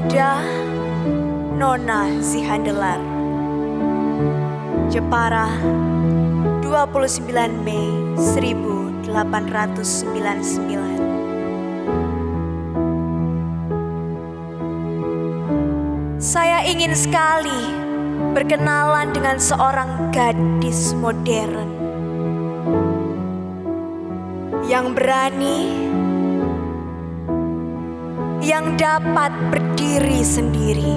Ida Nona Zihandelar. Jepara, 29 Mei 1899. Saya ingin sekali berkenalan dengan seorang gadis modern yang berani, yang dapat berdiri sendiri,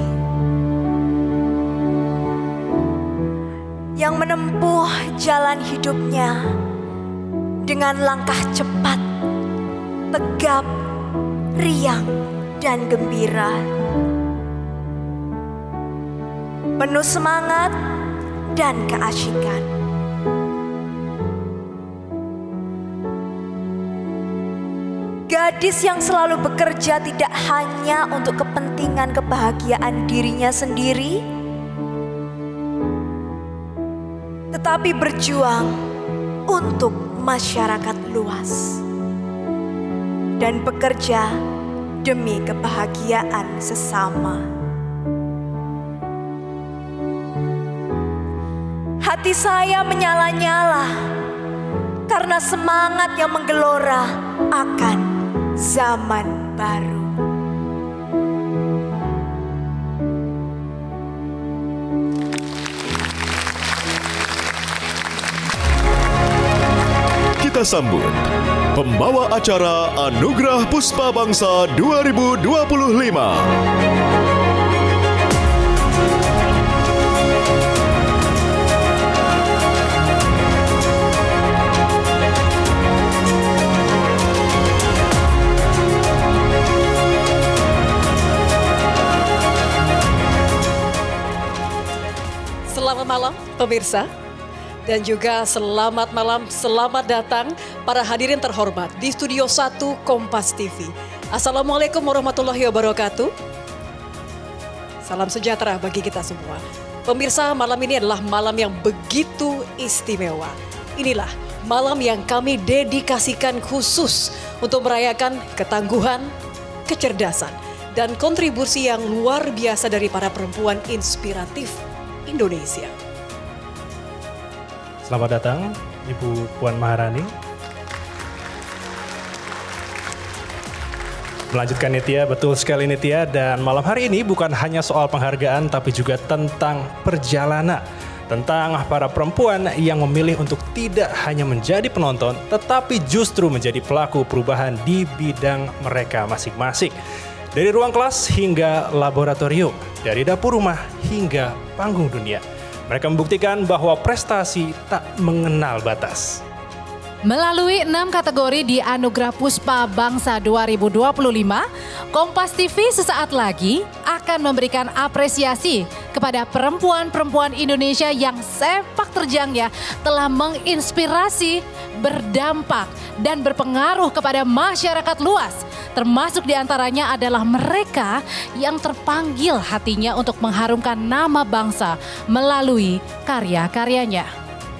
yang menempuh jalan hidupnya dengan langkah cepat, tegap, riang, dan gembira. Penuh semangat dan keasyikan. Gadis yang selalu bekerja tidak hanya untuk kepentingan kebahagiaan dirinya sendiri, tetapi berjuang untuk masyarakat luas dan bekerja demi kebahagiaan sesama. Hati saya menyala-nyala karena semangat yang menggelora akan zaman baru. Kita sambut pembawa acara Anugerah Puspa Bangsa 2025. Selamat malam pemirsa, dan juga selamat malam, selamat datang para hadirin terhormat di Studio 1 Kompas TV. Assalamualaikum warahmatullahi wabarakatuh. Salam sejahtera bagi kita semua. Pemirsa, malam ini adalah malam yang begitu istimewa. Inilah malam yang kami dedikasikan khusus untuk merayakan ketangguhan, kecerdasan, dan kontribusi yang luar biasa dari para perempuan inspiratif Indonesia. Selamat datang Ibu Puan Maharani. Melanjutkan Nitya, betul sekali Nitya, dan malam hari ini bukan hanya soal penghargaan tapi juga tentang perjalanan. Tentang para perempuan yang memilih untuk tidak hanya menjadi penonton tetapi justru menjadi pelaku perubahan di bidang mereka masing-masing. Dari ruang kelas hingga laboratorium, dari dapur rumah hingga panggung dunia. Mereka membuktikan bahwa prestasi tak mengenal batas. Melalui 6 kategori di Anugerah Puspa Bangsa 2025, Kompas TV sesaat lagi akan memberikan apresiasi kepada perempuan-perempuan Indonesia yang sepak terjangnya telah menginspirasi, berdampak, dan berpengaruh kepada masyarakat luas. Termasuk diantaranya adalah mereka yang terpanggil hatinya untuk mengharumkan nama bangsa melalui karya-karyanya.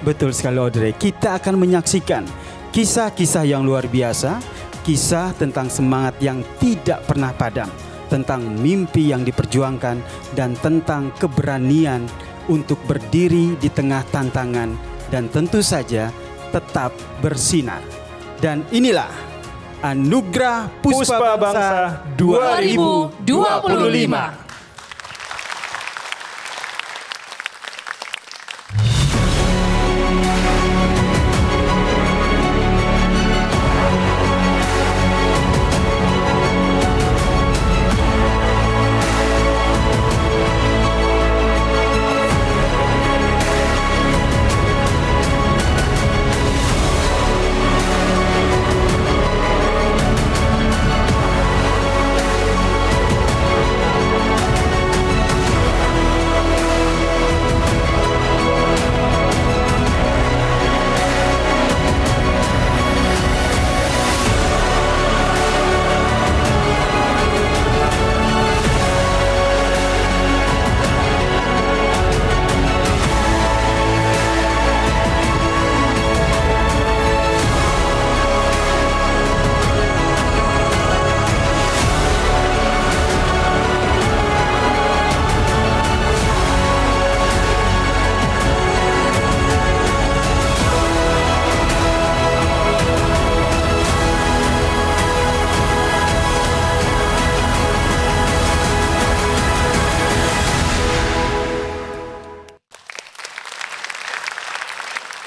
Betul sekali Audrey, kita akan menyaksikan kisah-kisah yang luar biasa, kisah tentang semangat yang tidak pernah padam, tentang mimpi yang diperjuangkan, dan tentang keberanian untuk berdiri di tengah tantangan dan tentu saja tetap bersinar. Dan inilah Anugerah Puspa Bangsa 2025.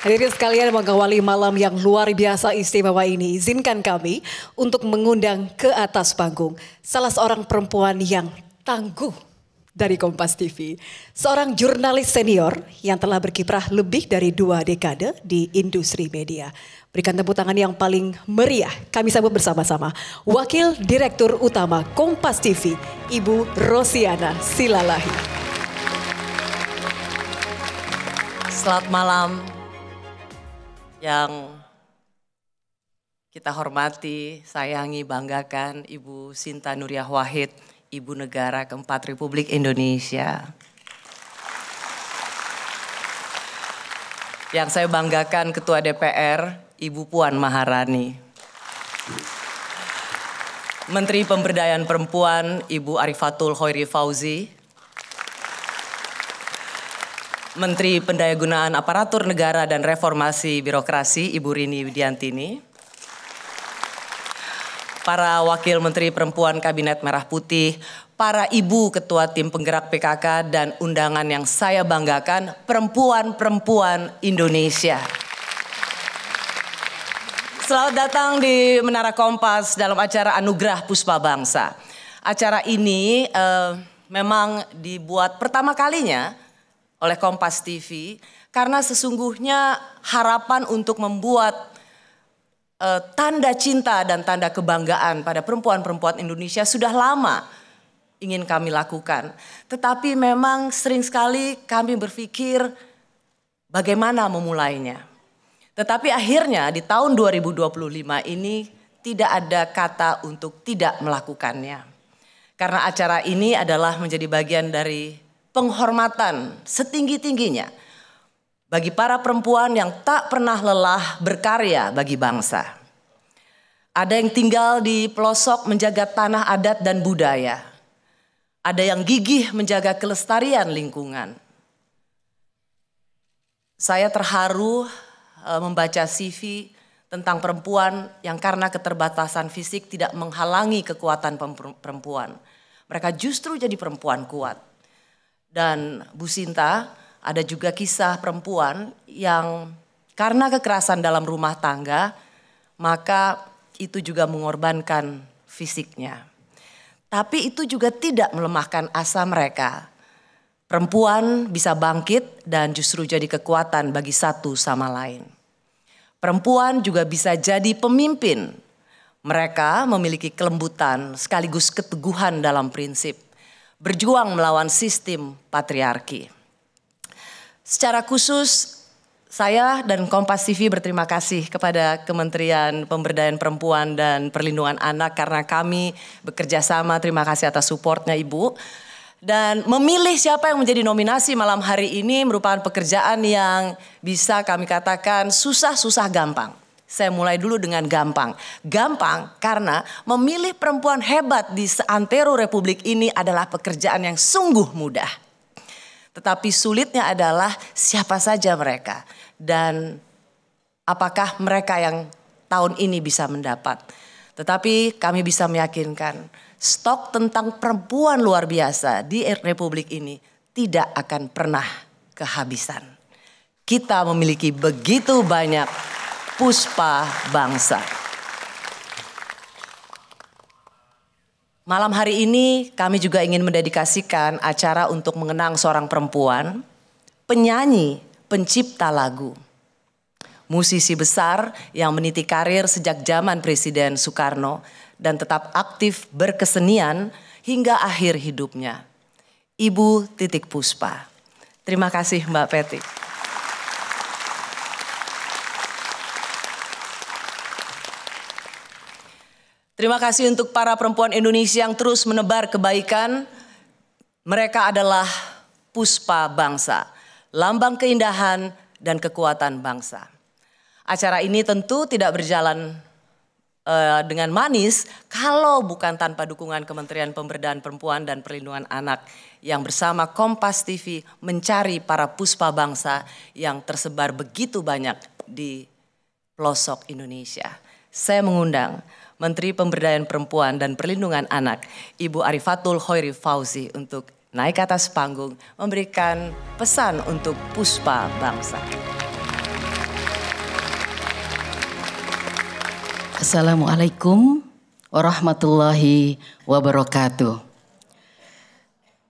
Hadirin sekalian, mengawali malam yang luar biasa istimewa ini, izinkan kami untuk mengundang ke atas panggung salah seorang perempuan yang tangguh dari Kompas TV. Seorang jurnalis senior yang telah berkiprah lebih dari 2 dekade di industri media. Berikan tepuk tangan yang paling meriah, kami sambut bersama-sama Wakil Direktur Utama Kompas TV, Ibu Rosiana Silalahi. Selamat malam yang kita hormati, sayangi, banggakan Ibu Sinta Nuriyah Wahid, Ibu Negara keempat Republik Indonesia. Yang saya banggakan Ketua DPR, Ibu Puan Maharani. Menteri Pemberdayaan Perempuan, Ibu Arifatul Khairi Fauzi. Menteri Pendayagunaan Aparatur Negara dan Reformasi Birokrasi, Ibu Rini Widiantini. Para Wakil Menteri Perempuan Kabinet Merah Putih, para Ibu Ketua Tim Penggerak PKK dan undangan yang saya banggakan, perempuan-perempuan Indonesia. Selamat datang di Menara Kompas dalam acara Anugerah Puspa Bangsa. Acara ini memang dibuat pertama kalinya oleh Kompas TV karena sesungguhnya harapan untuk membuat tanda cinta dan tanda kebanggaan pada perempuan-perempuan Indonesia sudah lama ingin kami lakukan. Tetapi memang sering sekali kami berpikir bagaimana memulainya. Tetapi akhirnya di tahun 2025 ini tidak ada kata untuk tidak melakukannya. Karena acara ini adalah menjadi bagian dari penghormatan setinggi-tingginya bagi para perempuan yang tak pernah lelah berkarya bagi bangsa. Ada yang tinggal di pelosok menjaga tanah adat dan budaya. Ada yang gigih menjaga kelestarian lingkungan. Saya terharu membaca CV tentang perempuan yang karena keterbatasan fisik tidak menghalangi kekuatan perempuan. Mereka justru jadi perempuan kuat. Dan Bu Sinta, ada juga kisah perempuan yang karena kekerasan dalam rumah tangga, maka itu juga mengorbankan fisiknya. Tapi itu juga tidak melemahkan asa mereka. Perempuan bisa bangkit dan justru jadi kekuatan bagi satu sama lain. Perempuan juga bisa jadi pemimpin. Mereka memiliki kelembutan sekaligus keteguhan dalam prinsip. Berjuang melawan sistem patriarki. Secara khusus saya dan Kompas TV berterima kasih kepada Kementerian Pemberdayaan Perempuan dan Perlindungan Anak karena kami bekerja sama. Terima kasih atas supportnya Ibu. Dan memilih siapa yang menjadi nominasi malam hari ini merupakan pekerjaan yang bisa kami katakan susah-susah gampang. Saya mulai dulu dengan gampang. Gampang karena memilih perempuan hebat di seantero Republik ini adalah pekerjaan yang sungguh mudah. Tetapi sulitnya adalah siapa saja mereka. Dan apakah mereka yang tahun ini bisa mendapat. Tetapi kami bisa meyakinkan stok tentang perempuan luar biasa di Republik ini tidak akan pernah kehabisan. Kita memiliki begitu banyak puspa bangsa. Malam hari ini kami juga ingin mendedikasikan acara untuk mengenang seorang perempuan, penyanyi, pencipta lagu. Musisi besar yang meniti karir sejak zaman Presiden Soekarno dan tetap aktif berkesenian hingga akhir hidupnya. Ibu Titik Puspa. Terima kasih Mbak Peti. Terima kasih untuk para perempuan Indonesia yang terus menebar kebaikan. Mereka adalah puspa bangsa, lambang keindahan dan kekuatan bangsa. Acara ini tentu tidak berjalan dengan manis kalau bukan tanpa dukungan Kementerian Pemberdayaan Perempuan dan Perlindungan Anak yang bersama Kompas TV mencari para puspa bangsa yang tersebar begitu banyak di pelosok Indonesia. Saya mengundang Menteri Pemberdayaan Perempuan dan Perlindungan Anak, Ibu Arifatul Khairi Fauzi untuk naik ke atas panggung memberikan pesan untuk puspa bangsa. Assalamualaikum warahmatullahi wabarakatuh.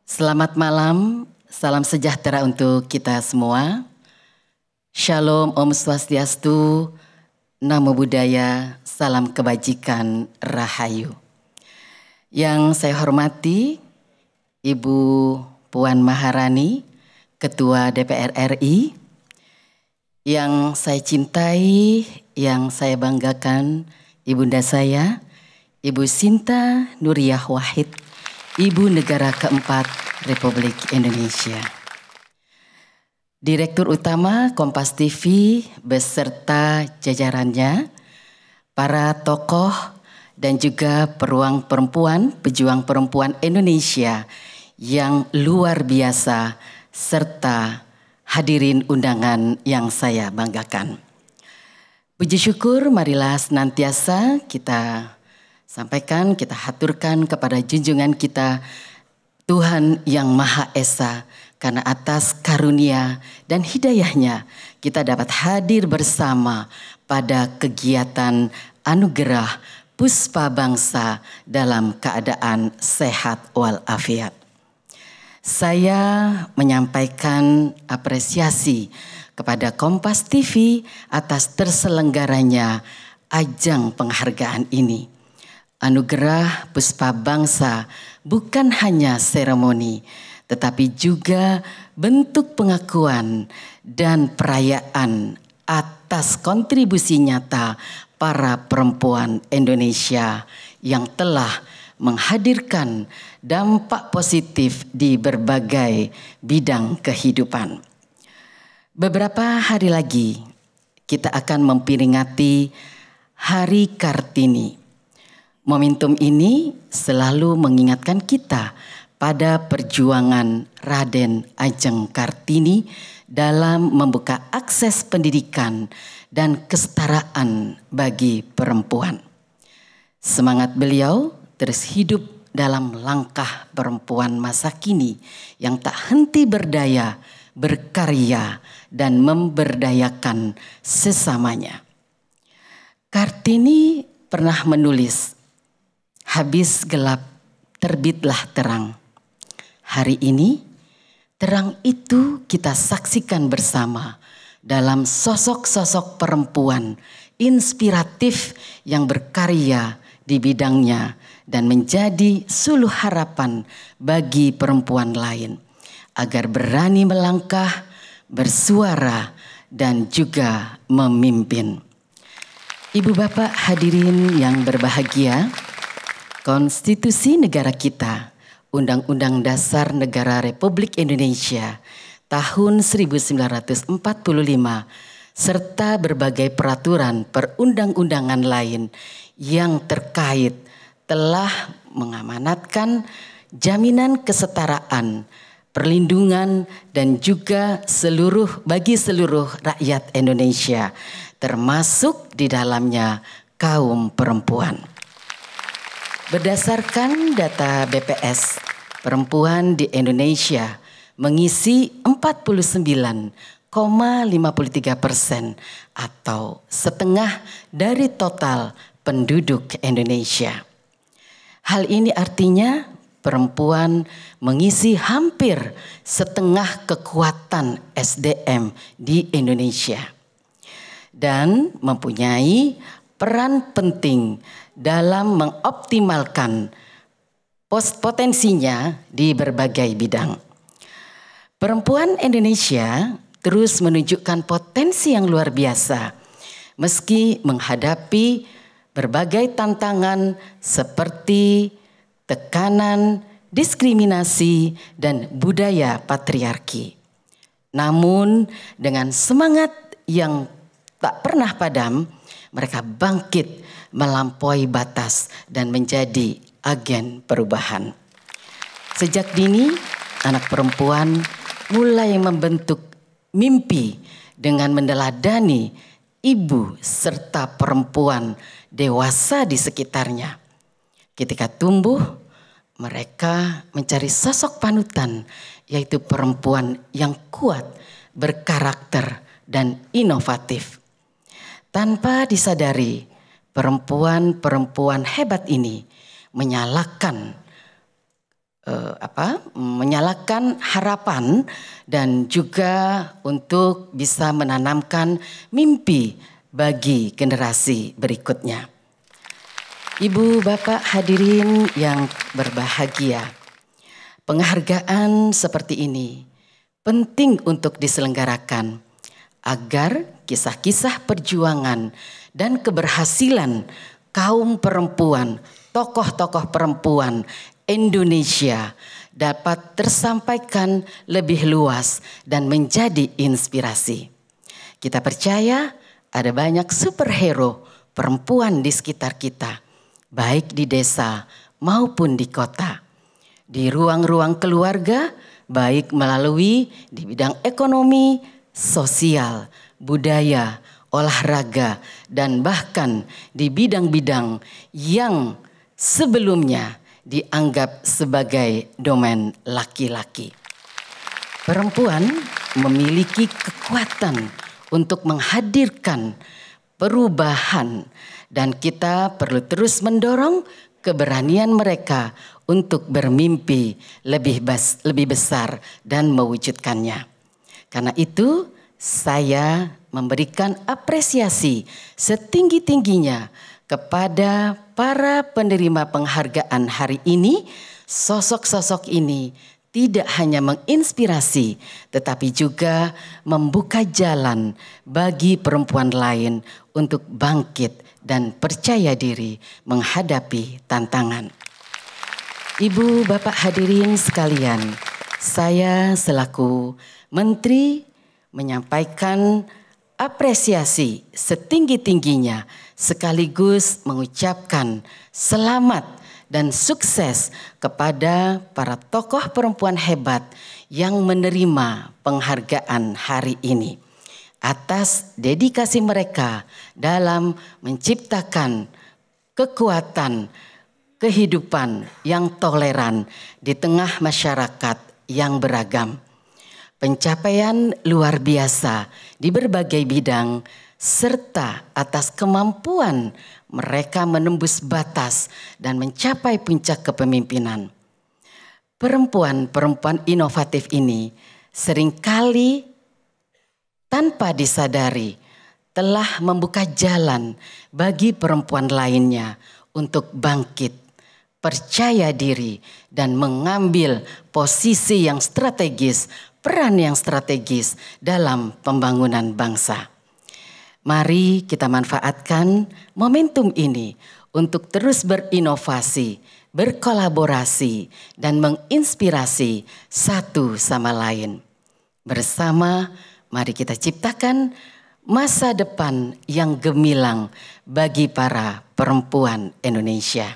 Selamat malam, salam sejahtera untuk kita semua. Shalom, Om Swastiastu, Namo Buddhaya, salam kebajikan, Rahayu. Yang saya hormati Ibu Puan Maharani, Ketua DPR RI. Yang saya cintai, yang saya banggakan, Ibunda saya, Ibu Sinta Nuriyah Wahid, Ibu Negara keempat Republik Indonesia. Direktur Utama Kompas TV beserta jajarannya, para tokoh dan juga pejuang perempuan Indonesia yang luar biasa, serta hadirin undangan yang saya banggakan. Puji syukur marilah senantiasa kita sampaikan, kita haturkan kepada junjungan kita Tuhan yang Maha Esa, karena atas karunia dan hidayahnya kita dapat hadir bersama pada kegiatan anugerah Puspa Bangsa dalam keadaan sehat walafiat. Saya menyampaikan apresiasi kepada Kompas TV atas terselenggaranya ajang penghargaan ini. Anugerah Puspa Bangsa bukan hanya seremoni, tetapi juga bentuk pengakuan dan perayaan atas kontribusi nyata para perempuan Indonesia yang telah menghadirkan dampak positif di berbagai bidang kehidupan. Beberapa hari lagi kita akan memperingati Hari Kartini. Momentum ini selalu mengingatkan kita pada perjuangan Raden Ajeng Kartini dalam membuka akses pendidikan dan kesetaraan bagi perempuan. Semangat beliau terus hidup dalam langkah perempuan masa kini yang tak henti berdaya, berkarya, dan memberdayakan sesamanya. Kartini pernah menulis, "Habis gelap, terbitlah terang." Hari ini, terang itu kita saksikan bersama dalam sosok-sosok perempuan inspiratif yang berkarya di bidangnya dan menjadi suluh harapan bagi perempuan lain agar berani melangkah, bersuara, dan juga memimpin. Ibu bapak hadirin yang berbahagia, Konstitusi negara kita, Undang-Undang Dasar Negara Republik Indonesia tahun 1945, serta berbagai peraturan perundang-undangan lain yang terkait telah mengamanatkan jaminan kesetaraan, perlindungan, dan juga bagi seluruh rakyat Indonesia, termasuk di dalamnya kaum perempuan. Berdasarkan data BPS, perempuan di Indonesia mengisi 49,53% atau setengah dari total penduduk Indonesia. Hal ini artinya perempuan mengisi hampir setengah kekuatan SDM di Indonesia dan mempunyai peran penting dalam mengoptimalkan potensinya di berbagai bidang. Perempuan Indonesia terus menunjukkan potensi yang luar biasa meski menghadapi berbagai tantangan seperti tekanan, diskriminasi, dan budaya patriarki. Namun dengan semangat yang tak pernah padam, mereka bangkit melampaui batas dan menjadi agen perubahan. Sejak dini, anak perempuan mulai membentuk mimpi dengan meneladani ibu serta perempuan dewasa di sekitarnya. Ketika tumbuh, mereka mencari sosok panutan, yaitu perempuan yang kuat, berkarakter, dan inovatif. Tanpa disadari, perempuan-perempuan hebat ini menyalakan harapan dan juga untuk bisa menanamkan mimpi bagi generasi berikutnya. Ibu bapak hadirin yang berbahagia, penghargaan seperti ini penting untuk diselenggarakan agar kisah-kisah perjuangan dan keberhasilan kaum perempuan, tokoh-tokoh perempuan Indonesia dapat tersampaikan lebih luas dan menjadi inspirasi. Kita percaya ada banyak superhero perempuan di sekitar kita, baik di desa maupun di kota, di ruang-ruang keluarga, baik melalui di bidang ekonomi, sosial, budaya, olahraga, dan bahkan di bidang-bidang yang sebelumnya dianggap sebagai domain laki-laki. Perempuan memiliki kekuatan untuk menghadirkan perubahan dan kita perlu terus mendorong keberanian mereka untuk bermimpi lebih besar dan mewujudkannya. Karena itu saya memberikan apresiasi setinggi-tingginya kepada para penerima penghargaan hari ini. Sosok-sosok ini tidak hanya menginspirasi tetapi juga membuka jalan bagi perempuan lain untuk bangkit dan percaya diri menghadapi tantangan. Ibu bapak hadirin sekalian, saya selaku Menteri menyampaikan apresiasi setinggi-tingginya sekaligus mengucapkan selamat dan sukses kepada para tokoh perempuan hebat yang menerima penghargaan hari ini atas dedikasi mereka dalam menciptakan kekuatan kehidupan yang toleran di tengah masyarakat yang beragam. Pencapaian luar biasa di berbagai bidang serta atas kemampuan mereka menembus batas dan mencapai puncak kepemimpinan. Perempuan-perempuan inovatif ini seringkali tanpa disadari telah membuka jalan bagi perempuan lainnya untuk bangkit, percaya diri dan mengambil posisi yang strategis, peran yang strategis dalam pembangunan bangsa. Mari kita manfaatkan momentum ini untuk terus berinovasi, berkolaborasi, dan menginspirasi satu sama lain. Bersama, mari kita ciptakan masa depan yang gemilang bagi para perempuan Indonesia.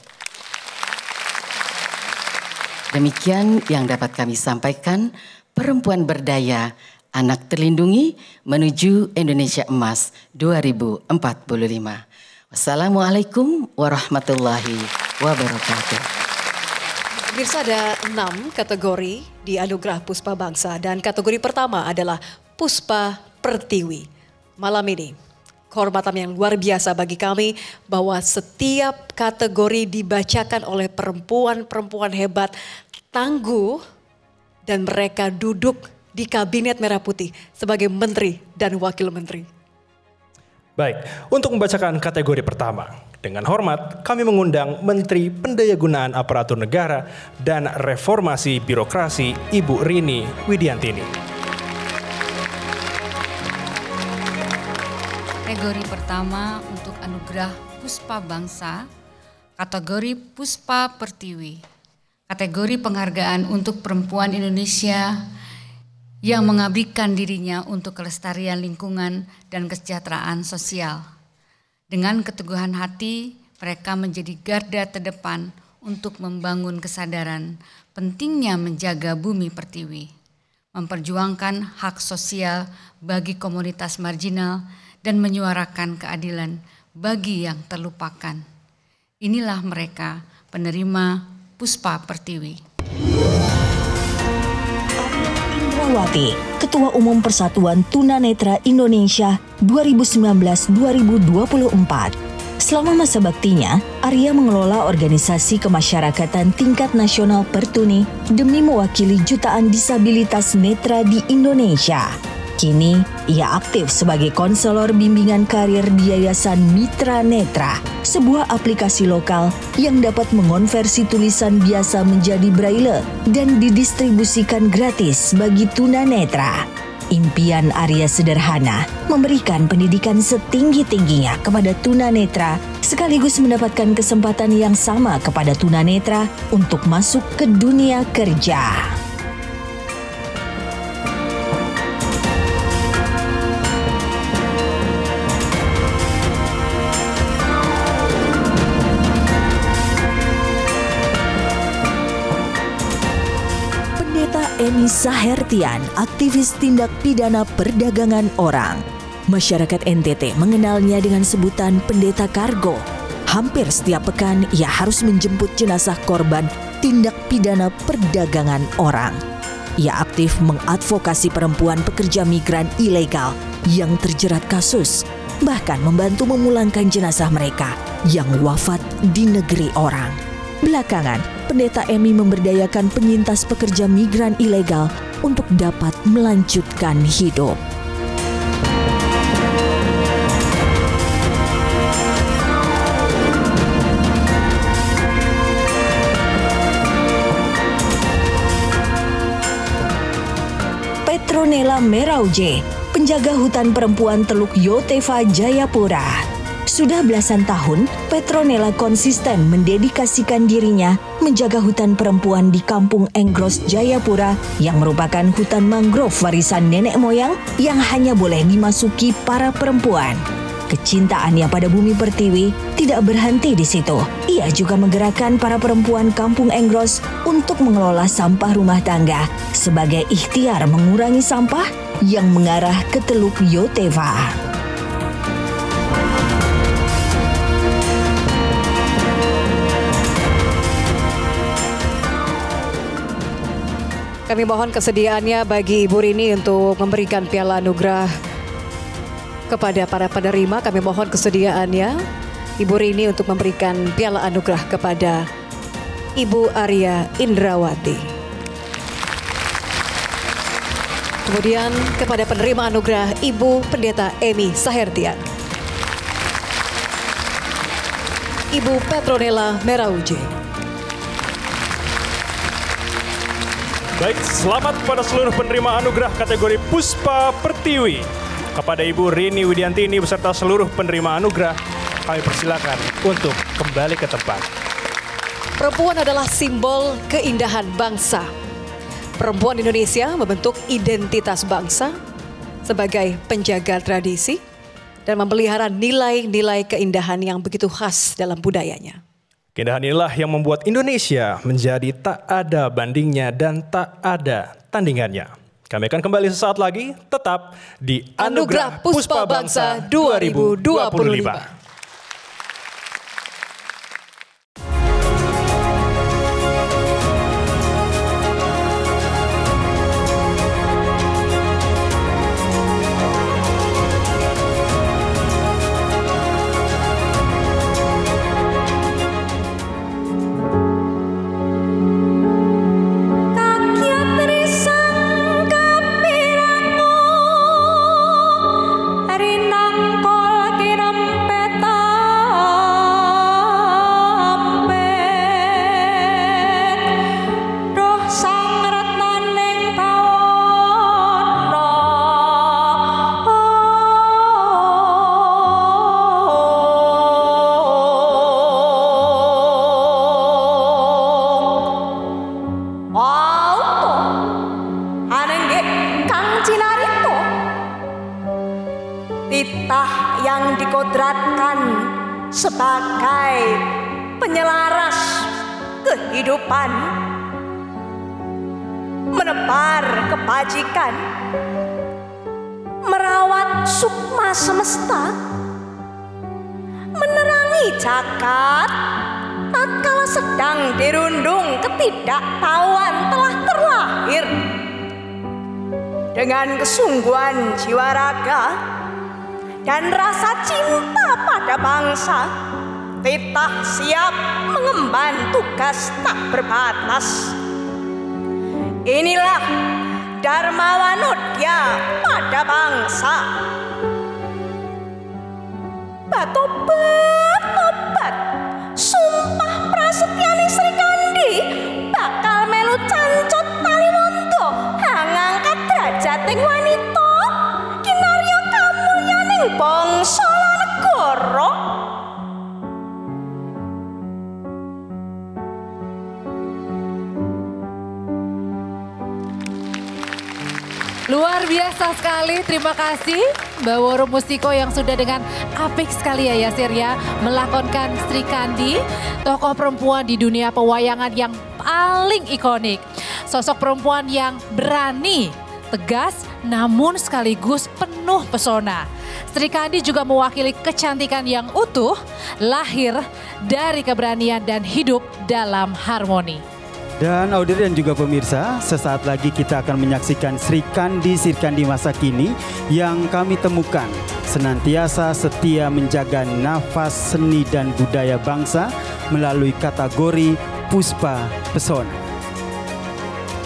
Demikian yang dapat kami sampaikan. Perempuan berdaya, anak terlindungi menuju Indonesia Emas 2045. Wassalamualaikum warahmatullahi wabarakatuh. Pemirsa, ada 6 kategori di Anugerah Puspa Bangsa dan kategori pertama adalah Puspa Pertiwi. Malam ini kehormatan yang luar biasa bagi kami bahwa setiap kategori dibacakan oleh perempuan-perempuan hebat, tangguh, dan mereka duduk di Kabinet Merah Putih sebagai menteri dan wakil menteri. Baik, untuk membacakan kategori pertama, dengan hormat kami mengundang Menteri Pendayagunaan Aparatur Negara dan Reformasi Birokrasi Ibu Rini Widiantini. Kategori pertama untuk Anugerah Puspa Bangsa, kategori Puspa Pertiwi. Kategori penghargaan untuk perempuan Indonesia yang mengabdikan dirinya untuk kelestarian lingkungan dan kesejahteraan sosial. Dengan keteguhan hati, mereka menjadi garda terdepan untuk membangun kesadaran pentingnya menjaga bumi pertiwi, memperjuangkan hak sosial bagi komunitas marginal, dan menyuarakan keadilan bagi yang terlupakan. Inilah mereka penerima Puspa Pertiwi. Indrawati, Ketua Umum Persatuan Tunanetra Indonesia 2019-2024. Selama masa baktinya, Arya mengelola organisasi kemasyarakatan tingkat nasional Pertuni demi mewakili jutaan disabilitas netra di Indonesia. Kini, ia aktif sebagai konselor bimbingan karir di Yayasan Mitra Netra, sebuah aplikasi lokal yang dapat mengonversi tulisan biasa menjadi braille dan didistribusikan gratis bagi tunanetra. Impian Arya sederhana, memberikan pendidikan setinggi-tingginya kepada tunanetra sekaligus mendapatkan kesempatan yang sama kepada tunanetra untuk masuk ke dunia kerja. Emi Sahertian, aktivis tindak pidana perdagangan orang. Masyarakat NTT mengenalnya dengan sebutan pendeta kargo. Hampir setiap pekan ia harus menjemput jenazah korban tindak pidana perdagangan orang. Ia aktif mengadvokasi perempuan pekerja migran ilegal yang terjerat kasus, bahkan membantu memulangkan jenazah mereka yang wafat di negeri orang. Belakangan, Pendeta Emi memberdayakan penyintas pekerja migran ilegal untuk dapat melanjutkan hidup. Petronella Merauje, penjaga hutan perempuan Teluk Yotefa, Jayapura. Sudah belasan tahun, Petronella konsisten mendedikasikan dirinya menjaga hutan perempuan di Kampung Enggros, Jayapura yang merupakan hutan mangrove warisan nenek moyang yang hanya boleh dimasuki para perempuan. Kecintaannya pada bumi pertiwi tidak berhenti di situ. Ia juga menggerakkan para perempuan Kampung Enggros untuk mengelola sampah rumah tangga sebagai ikhtiar mengurangi sampah yang mengarah ke Teluk Yotefa. Kami mohon kesediaannya bagi Ibu Rini untuk memberikan piala anugerah kepada para penerima. Kami mohon kesediaannya Ibu Rini untuk memberikan piala anugerah kepada Ibu Arya Indrawati. Kemudian kepada penerima anugerah Ibu Pendeta Emi Sahertian, Ibu Petronella Merauje. Baik, selamat kepada seluruh penerima anugerah kategori Puspa Pertiwi. Kepada Ibu Rini Widiantini beserta seluruh penerima anugerah, kami persilakan untuk kembali ke tempat. Perempuan adalah simbol keindahan bangsa. Perempuan Indonesia membentuk identitas bangsa sebagai penjaga tradisi dan memelihara nilai-nilai keindahan yang begitu khas dalam budayanya. Keindahan inilah yang membuat Indonesia menjadi tak ada bandingnya dan tak ada tandingannya. Kami akan kembali sesaat lagi, tetap di Anugerah Puspa Bangsa 2025. Titah yang dikodratkan sebagai penyelaras kehidupan, menebar kebajikan, merawat sukma semesta, menerangi jagat tatkala sedang dirundung ketidaktahuan telah terlahir. Dengan kesungguhan jiwa raga dan rasa cinta pada bangsa, titah siap mengemban tugas tak berbatas. Inilah Dharma Wanudya pada bangsa. Batobat, sumpah prasetyane Sri Kandi bakal melu cancot Taliwondo ngangkat derajating wanita kinarya kamulyaning bangsa lan negara. Luar biasa sekali, terima kasih Mbak Woro Mustiko yang sudah dengan apik sekali ya Yasir ya melakonkan Sri Kandi, tokoh perempuan di dunia pewayangan yang paling ikonik. Sosok perempuan yang berani, tegas, namun sekaligus penuh pesona. Sri Kandi juga mewakili kecantikan yang utuh, lahir dari keberanian dan hidup dalam harmoni. Dan audiens dan juga pemirsa, sesaat lagi kita akan menyaksikan Sri Kandi masa kini yang kami temukan senantiasa setia menjaga nafas seni dan budaya bangsa melalui kategori Puspa Pesona.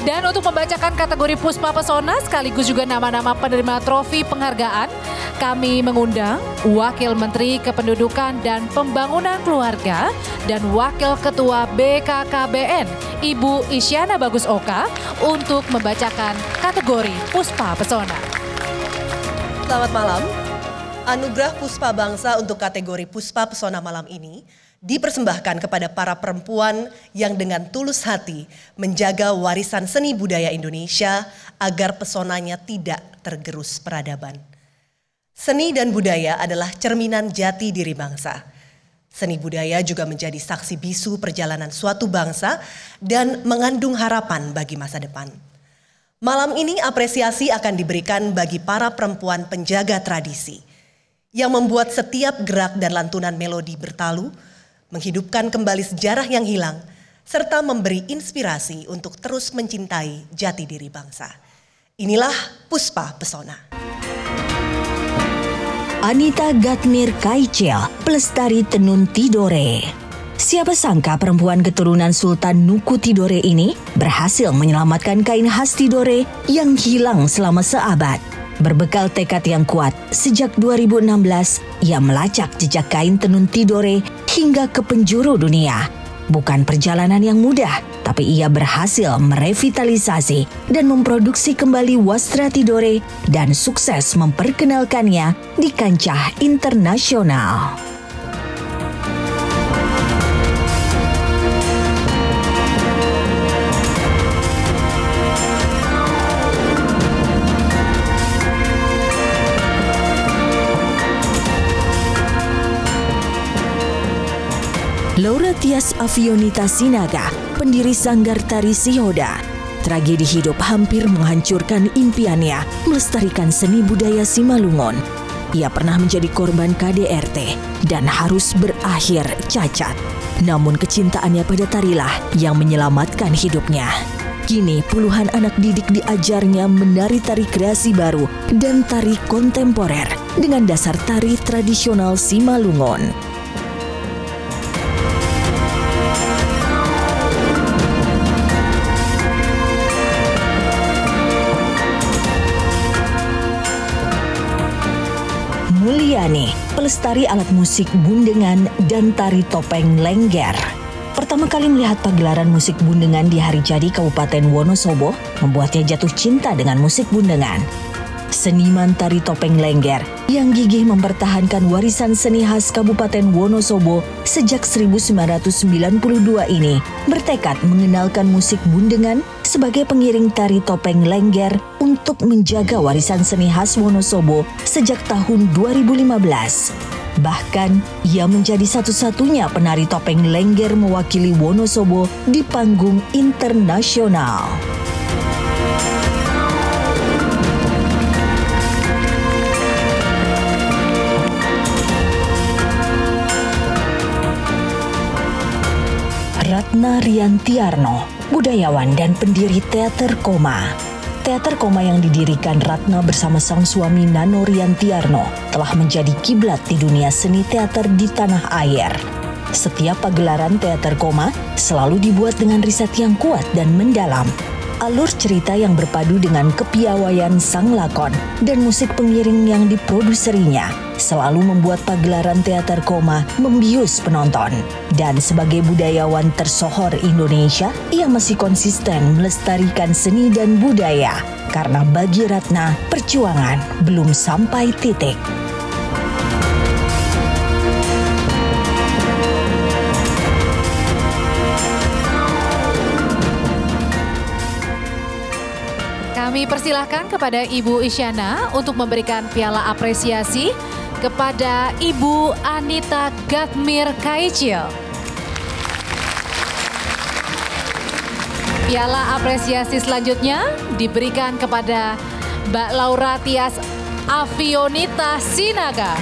Dan untuk membacakan kategori Puspa Pesona sekaligus juga nama-nama penerima trofi penghargaan, kami mengundang Wakil Menteri Kependudukan dan Pembangunan Keluarga dan Wakil Ketua BKKBN, Ibu Isyana Bagus Oka, untuk membacakan kategori Puspa Pesona. Selamat malam. Anugerah Puspa Bangsa untuk kategori Puspa Pesona malam ini dipersembahkan kepada para perempuan yang dengan tulus hati menjaga warisan seni budaya Indonesia agar pesonanya tidak tergerus peradaban. Seni dan budaya adalah cerminan jati diri bangsa. Seni budaya juga menjadi saksi bisu perjalanan suatu bangsa dan mengandung harapan bagi masa depan. Malam ini apresiasi akan diberikan bagi para perempuan penjaga tradisi yang membuat setiap gerak dan lantunan melodi bertalu, menghidupkan kembali sejarah yang hilang, serta memberi inspirasi untuk terus mencintai jati diri bangsa. Inilah Puspa Pesona. Anita Gatmir Kaichel, pelestari tenun Tidore. Siapa sangka perempuan keturunan Sultan Nuku Tidore ini berhasil menyelamatkan kain khas Tidore yang hilang selama seabad. Berbekal tekad yang kuat, sejak 2016 ia melacak jejak kain tenun Tidore hingga ke penjuru dunia. Bukan perjalanan yang mudah, tapi ia berhasil merevitalisasi dan memproduksi kembali wastra Tidore dan sukses memperkenalkannya di kancah internasional. Laura Tias Avionita Sinaga, pendiri Sanggar Tari Sihoda. Tragedi hidup hampir menghancurkan impiannya melestarikan seni budaya Simalungun. Ia pernah menjadi korban KDRT dan harus berakhir cacat. Namun kecintaannya pada tarilah yang menyelamatkan hidupnya. Kini puluhan anak didik diajarnya menari tari kreasi baru dan tari kontemporer dengan dasar tari tradisional Simalungun. Mulyani, pelestari alat musik bundengan dan tari topeng Lengger. Pertama kali melihat pagelaran musik bundengan di hari jadi Kabupaten Wonosobo membuatnya jatuh cinta dengan musik bundengan. Seniman tari topeng Lengger yang gigih mempertahankan warisan seni khas Kabupaten Wonosobo sejak 1992 ini bertekad mengenalkan musik bundengan sebagai pengiring tari topeng Lengger untuk menjaga warisan seni khas Wonosobo sejak tahun 2015. Bahkan, ia menjadi satu-satunya penari topeng Lengger mewakili Wonosobo di panggung internasional. Ratna Riantiarno, budayawan dan pendiri teater Koma. Teater Koma yang didirikan Ratna bersama sang suami Nano Riantiarno telah menjadi kiblat di dunia seni teater di tanah air. Setiap pagelaran Teater Koma selalu dibuat dengan riset yang kuat dan mendalam. Alur cerita yang berpadu dengan kepiawaian sang lakon dan musik pengiring yang diproduserinya selalu membuat pagelaran Teater Koma membius penonton. Dan sebagai budayawan tersohor Indonesia, ia masih konsisten melestarikan seni dan budaya. Karena bagi Ratna, perjuangan belum sampai titik. Kami persilahkan kepada Ibu Isyana untuk memberikan piala apresiasi kepada Ibu Anita Gatmir Kaicil. Piala apresiasi selanjutnya diberikan kepada Mbak Laura Tias Avionita Sinaga.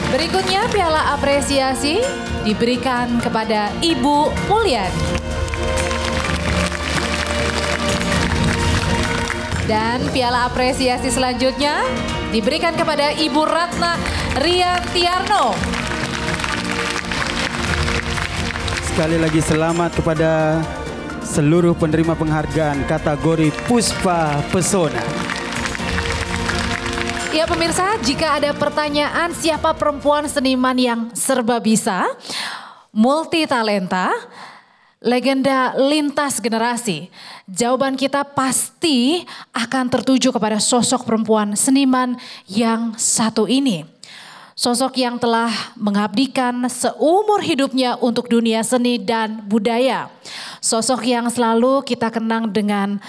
Berikutnya piala apresiasi diberikan kepada Ibu Mulyani. Dan piala apresiasi selanjutnya diberikan kepada Ibu Ratna Riantiarno. Sekali lagi selamat kepada seluruh penerima penghargaan kategori Puspa Pesona. Ya pemirsa, jika ada pertanyaan siapa perempuan seniman yang serba bisa, multi talenta, legenda lintas generasi, jawaban kita pasti akan tertuju kepada sosok perempuan seniman yang satu ini. Sosok yang telah mengabdikan seumur hidupnya untuk dunia seni dan budaya. Sosok yang selalu kita kenang dengan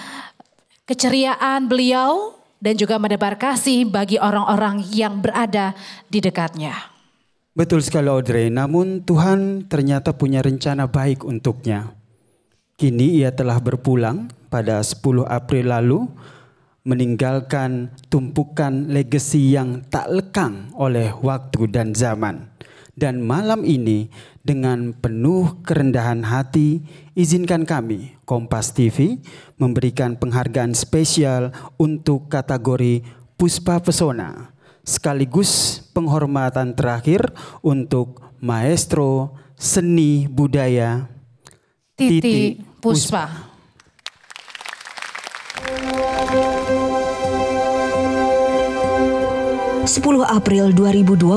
keceriaan beliau dan juga menebar kasih bagi orang-orang yang berada di dekatnya. Betul sekali Audrey, namun Tuhan ternyata punya rencana baik untuknya. Kini ia telah berpulang pada 10 April lalu, meninggalkan tumpukan legasi yang tak lekang oleh waktu dan zaman. Dan malam ini dengan penuh kerendahan hati, izinkan kami, Kompas TV, memberikan penghargaan spesial untuk kategori Puspa Pesona. Sekaligus penghormatan terakhir untuk Maestro Seni Budaya Titi Puspa. Sepuluh April 2025,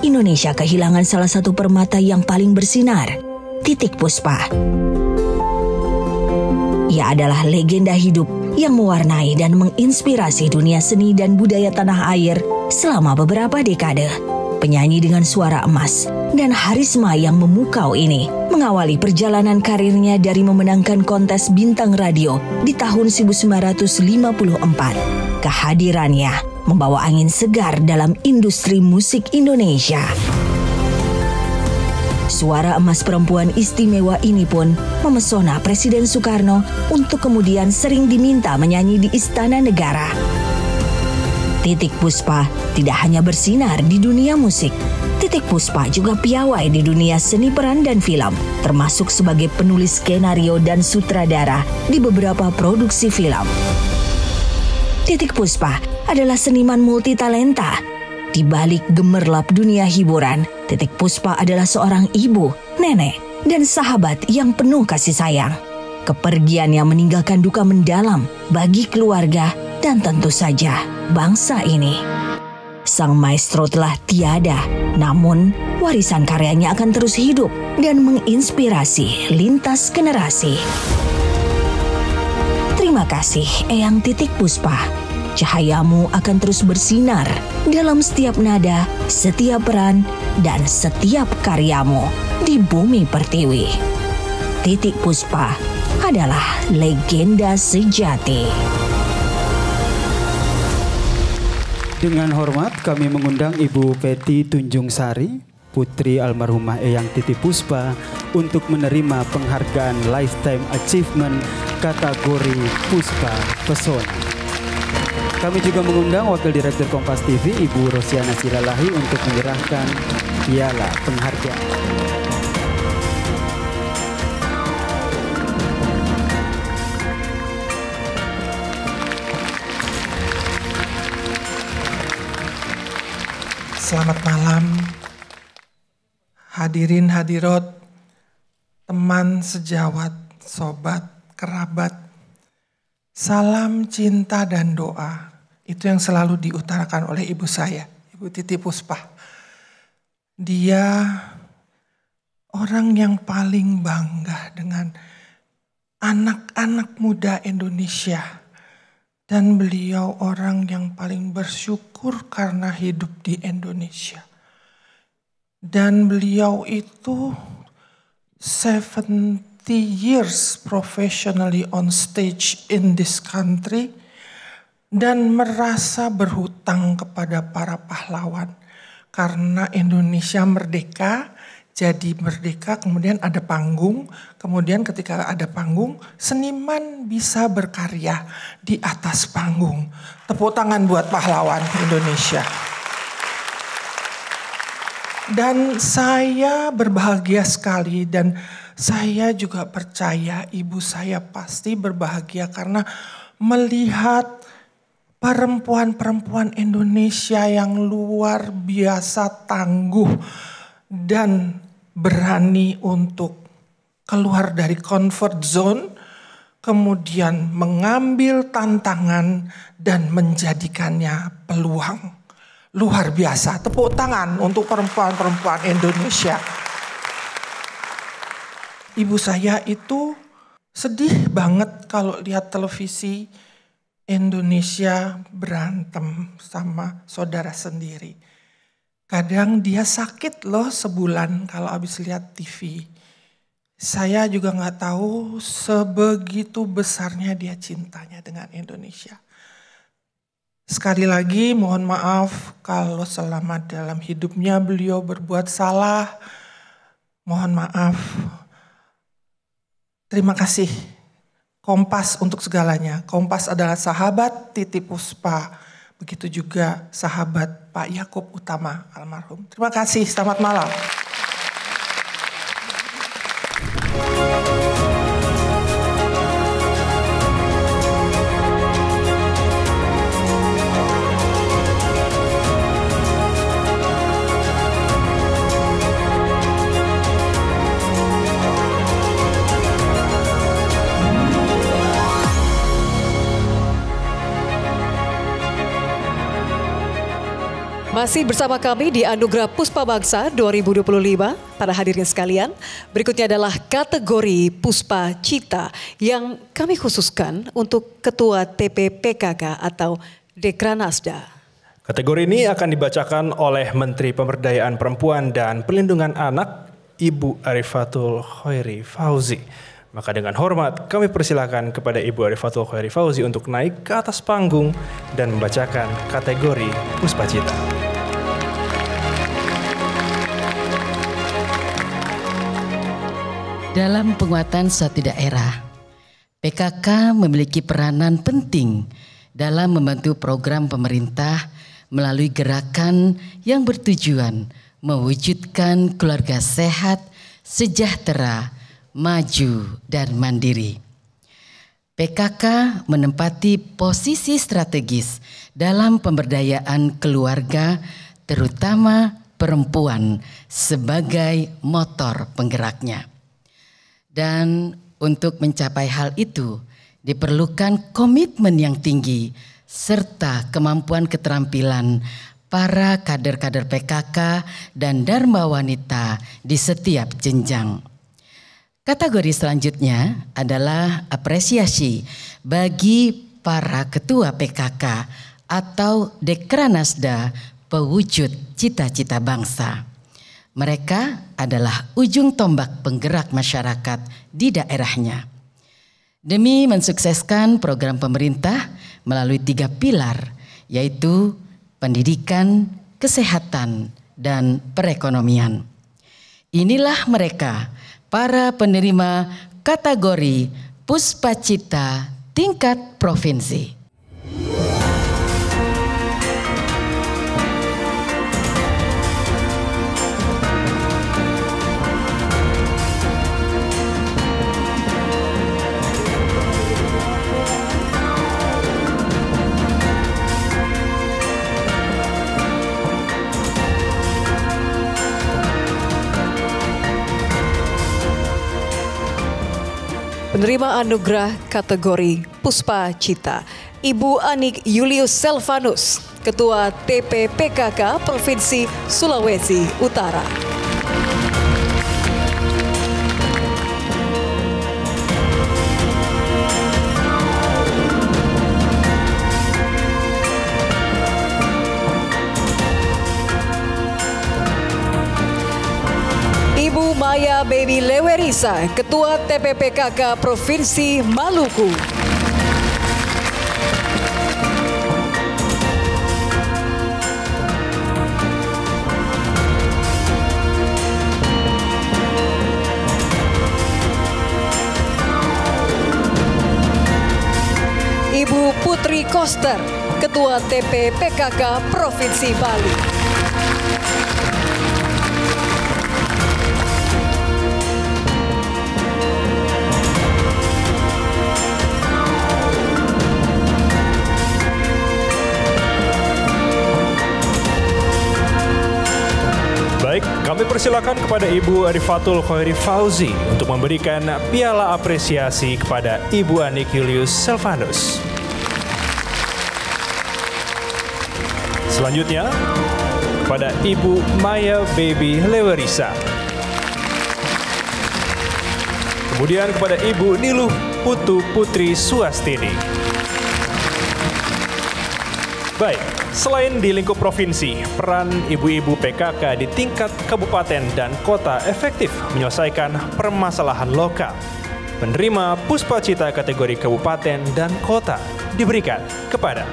Indonesia kehilangan salah satu permata yang paling bersinar, Titik Puspa. Ia adalah legenda hidup yang mewarnai dan menginspirasi dunia seni dan budaya tanah air selama beberapa dekade. Penyanyi dengan suara emas dan harisma yang memukau ini mengawali perjalanan karirnya dari memenangkan kontes bintang radio di tahun 1954. Kehadirannya membawa angin segar dalam industri musik Indonesia. Suara emas perempuan istimewa ini pun memesona Presiden Soekarno untuk kemudian sering diminta menyanyi di Istana Negara. Titik Puspa tidak hanya bersinar di dunia musik. Titik Puspa juga piawai di dunia seni peran dan film, termasuk sebagai penulis skenario dan sutradara di beberapa produksi film. Titik Puspa adalah seniman multitalenta. Di balik gemerlap dunia hiburan, Titik Puspa adalah seorang ibu, nenek, dan sahabat yang penuh kasih sayang. Kepergiannya meninggalkan duka mendalam bagi keluarga dan tentu saja bangsa ini. Sang maestro telah tiada, namun warisan karyanya akan terus hidup dan menginspirasi lintas generasi. Terima kasih Eyang Titik Puspa. Cahayamu akan terus bersinar dalam setiap nada, setiap peran, dan setiap karyamu di bumi pertiwi. Titik Puspa adalah legenda sejati. Dengan hormat kami mengundang Ibu Peti Tunjung Sari, putri almarhumah Eyang Titik Puspa, untuk menerima penghargaan Lifetime Achievement kategori Puspa Pesona. Kami juga mengundang Wakil Direktur Kompas TV, Ibu Rosiana Silalahi, untuk menyerahkan piala penghargaan. Selamat malam, hadirin hadirat, teman sejawat, sobat, kerabat. Salam cinta dan doa, itu yang selalu diutarakan oleh ibu saya, Ibu Titi Puspa. Dia orang yang paling bangga dengan anak-anak muda Indonesia. Dan beliau orang yang paling bersyukur karena hidup di Indonesia. Dan beliau itu 70 years professionally on stage in this country. Dan merasa berhutang kepada para pahlawan. Karena Indonesia merdeka, jadi merdeka, kemudian ada panggung, kemudian ketika ada panggung, seniman bisa berkarya di atas panggung. Tepuk tangan buat pahlawan Indonesia. Dan saya berbahagia sekali dan saya juga percaya ibu saya pasti berbahagia karena melihat perempuan-perempuan Indonesia yang luar biasa tangguh dan berani untuk keluar dari comfort zone, kemudian mengambil tantangan dan menjadikannya peluang. Luar biasa, tepuk tangan untuk perempuan-perempuan Indonesia. Ibu saya itu sedih banget kalau lihat televisi Indonesia berantem sama saudara sendiri. Kadang dia sakit loh sebulan kalau habis lihat TV. Saya juga gak tahu sebegitu besarnya dia cintanya dengan Indonesia. Sekali lagi mohon maaf kalau selama dalam hidupnya beliau berbuat salah. Mohon maaf. Terima kasih. Kompas untuk segalanya. Kompas adalah sahabat Titi Puspa. Begitu juga sahabat Pak Yakub Utama almarhum. Terima kasih, selamat malam. Masih bersama kami di Anugerah Puspa Bangsa 2025. Para hadirin sekalian, berikutnya adalah kategori Puspa Cita yang kami khususkan untuk Ketua TPPKK atau Dekranasda. Kategori ini akan dibacakan oleh Menteri Pemberdayaan Perempuan dan Perlindungan Anak, Ibu Arifatul Khairi Fauzi. Maka dengan hormat kami persilakan kepada Ibu Arifatul Khairi Fauzi untuk naik ke atas panggung dan membacakan kategori Puspa Cita. Dalam penguatan suatu daerah, PKK memiliki peranan penting dalam membantu program pemerintah melalui gerakan yang bertujuan mewujudkan keluarga sehat, sejahtera, maju, dan mandiri. PKK menempati posisi strategis dalam pemberdayaan keluarga, terutama perempuan sebagai motor penggeraknya. Dan untuk mencapai hal itu diperlukan komitmen yang tinggi serta kemampuan keterampilan para kader-kader PKK dan Dharma Wanita di setiap jenjang. Kategori selanjutnya adalah apresiasi bagi para ketua PKK atau Dekranasda pewujud cita-cita bangsa. Mereka adalah ujung tombak penggerak masyarakat di daerahnya. Demi mensukseskan program pemerintah melalui 3 pilar, yaitu pendidikan, kesehatan, dan perekonomian. Inilah mereka, para penerima kategori Puspa Cita tingkat provinsi. Penerima anugerah kategori Puspa Cita, Ibu Anik Julius Selvanus, Ketua TPPKK Provinsi Sulawesi Utara. Ibu Maya Baby Lewerisa, Ketua TPPKK Provinsi Maluku. Ibu Putri Koster, Ketua TPPKK Provinsi Bali. Baik, kami persilakan kepada Ibu Arifatul Khairi Fauzi untuk memberikan piala apresiasi kepada Ibu Anik Julius Selvanus. Selanjutnya, kepada Ibu Maya Baby Lewerisa. Kemudian kepada Ibu Niluh Putu Putri Suastini. Baik, selain di lingkup provinsi, peran ibu-ibu PKK di tingkat kabupaten dan kota efektif menyelesaikan permasalahan lokal. Penerima Puspa Cita kategori kabupaten dan kota diberikan kepada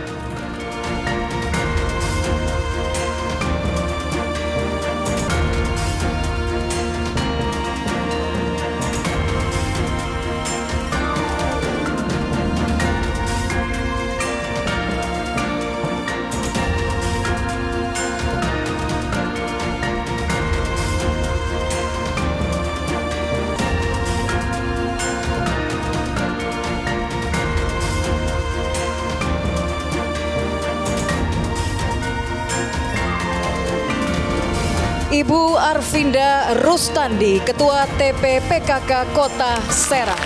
Ibu Arvinda Rustandi, Ketua TPPKK Kota Serang.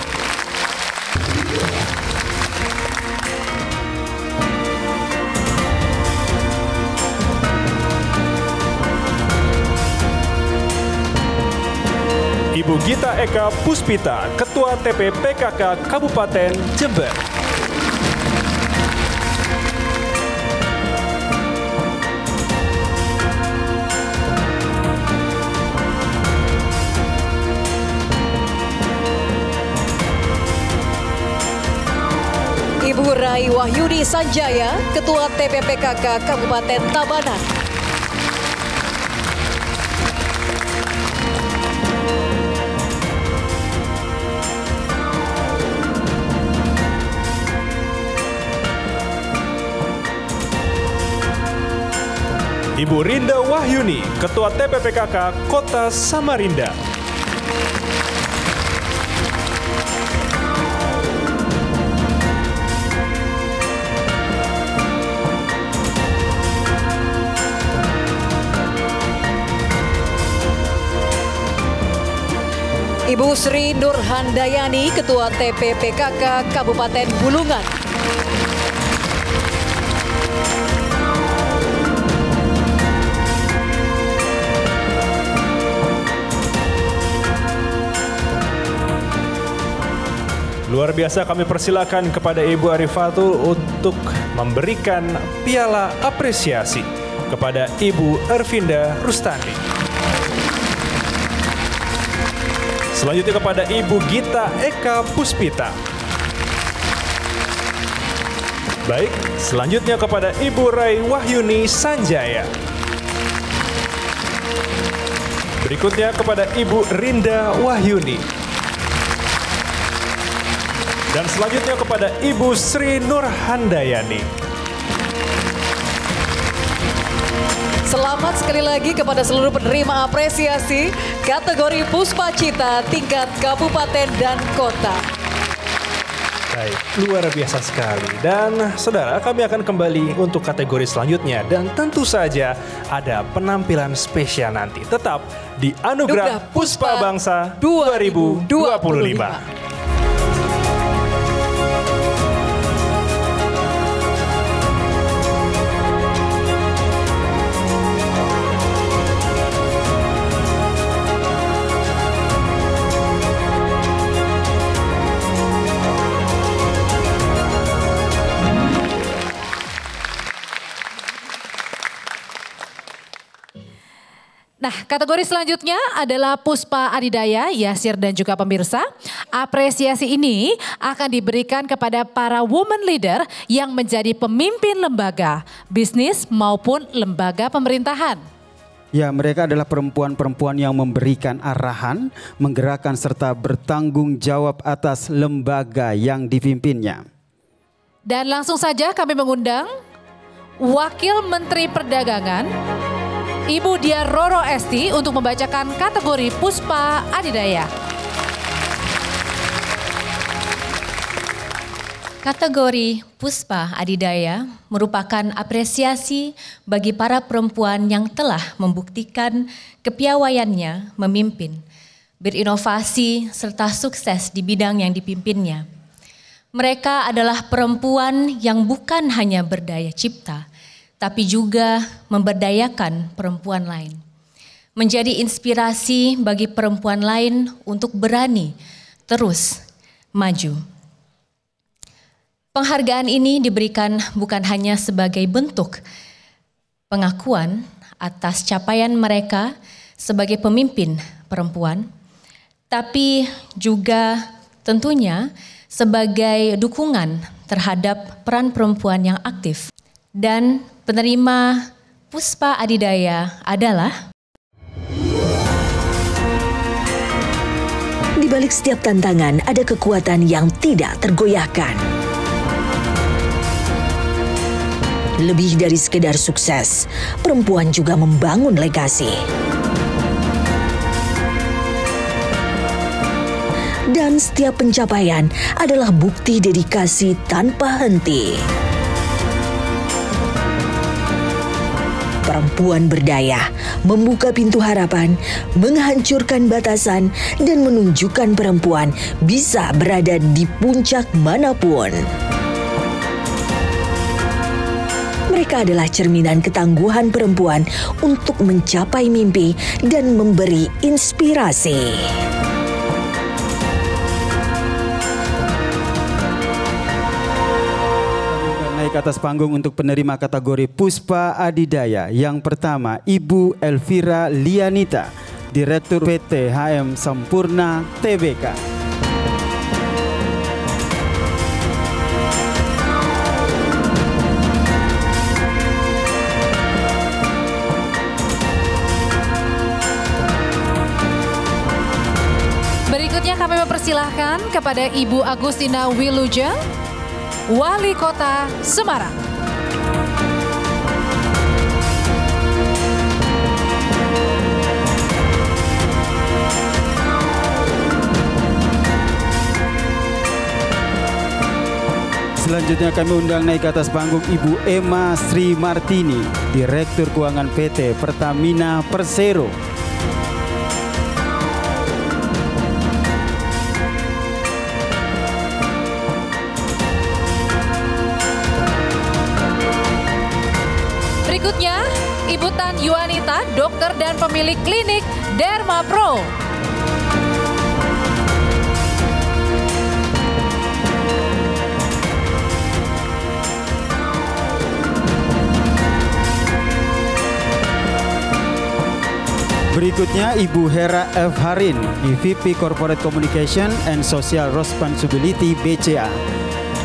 Ibu Gita Eka Puspita, Ketua TPPKK Kabupaten Jember. Ibu Rai Wahyudi Sanjaya, Ketua TPPKK Kabupaten Tabanan. Ibu Rinda Wahyuni, Ketua TPPKK Kota Samarinda. Ibu Sri Nurhandayani, Ketua TPPKK Kabupaten Bulungan. Luar biasa, kami persilakan kepada Ibu Arifatul untuk memberikan piala apresiasi kepada Ibu Arvinda Rustandi. Selanjutnya kepada Ibu Gita Eka Puspita. Baik, selanjutnya kepada Ibu Rai Wahyuni Sanjaya. Berikutnya kepada Ibu Rinda Wahyuni. Dan selanjutnya kepada Ibu Sri Nurhandayani. Selamat sekali lagi kepada seluruh penerima apresiasi kategori Puspa Cita tingkat kabupaten dan kota. Baik, luar biasa sekali. Dan saudara, kami akan kembali untuk kategori selanjutnya. Dan tentu saja ada penampilan spesial nanti. Tetap di Anugerah Puspa Bangsa 2025. Nah, kategori selanjutnya adalah Puspa Adidaya, Yasir dan juga pemirsa. Apresiasi ini akan diberikan kepada para woman leader yang menjadi pemimpin lembaga, bisnis maupun lembaga pemerintahan. Ya, mereka adalah perempuan-perempuan yang memberikan arahan, menggerakkan serta bertanggung jawab atas lembaga yang dipimpinnya. Dan langsung saja kami mengundang Wakil Menteri Perdagangan, Ibu Dia Roro Esti untuk membacakan kategori Puspa Adidaya. Kategori Puspa Adidaya merupakan apresiasi bagi para perempuan yang telah membuktikan kepiawaiannya memimpin, berinovasi, serta sukses di bidang yang dipimpinnya. Mereka adalah perempuan yang bukan hanya berdaya cipta, tapi juga memberdayakan perempuan lain. Menjadi inspirasi bagi perempuan lain untuk berani terus maju. Penghargaan ini diberikan bukan hanya sebagai bentuk pengakuan atas capaian mereka sebagai pemimpin perempuan, tapi juga tentunya sebagai dukungan terhadap peran perempuan yang aktif. Dan penerima Puspa Adidaya adalah... Di balik setiap tantangan ada kekuatan yang tidak tergoyahkan. Lebih dari sekedar sukses, perempuan juga membangun legasi. Dan setiap pencapaian adalah bukti dedikasi tanpa henti. Perempuan berdaya membuka pintu harapan, menghancurkan batasan, dan menunjukkan perempuan bisa berada di puncak manapun. Mereka adalah cerminan ketangguhan perempuan untuk mencapai mimpi dan memberi inspirasi. Naik atas panggung untuk penerima kategori Puspa Adidaya. Yang pertama, Ibu Elvira Lianita, Direktur PT HM Sampurna Tbk. Berikutnya kami mempersilahkan kepada Ibu Agustina Wilujeng, Wali Kota Semarang. Selanjutnya kami undang naik ke atas panggung Ibu Emma Sri Martini, Direktur Keuangan PT Pertamina Persero. Berikutnya, Ibu Tan Yuanita, dokter dan pemilik klinik Derma Pro. Berikutnya Ibu Hera F. Harin, EVP Corporate Communication and Social Responsibility BCA.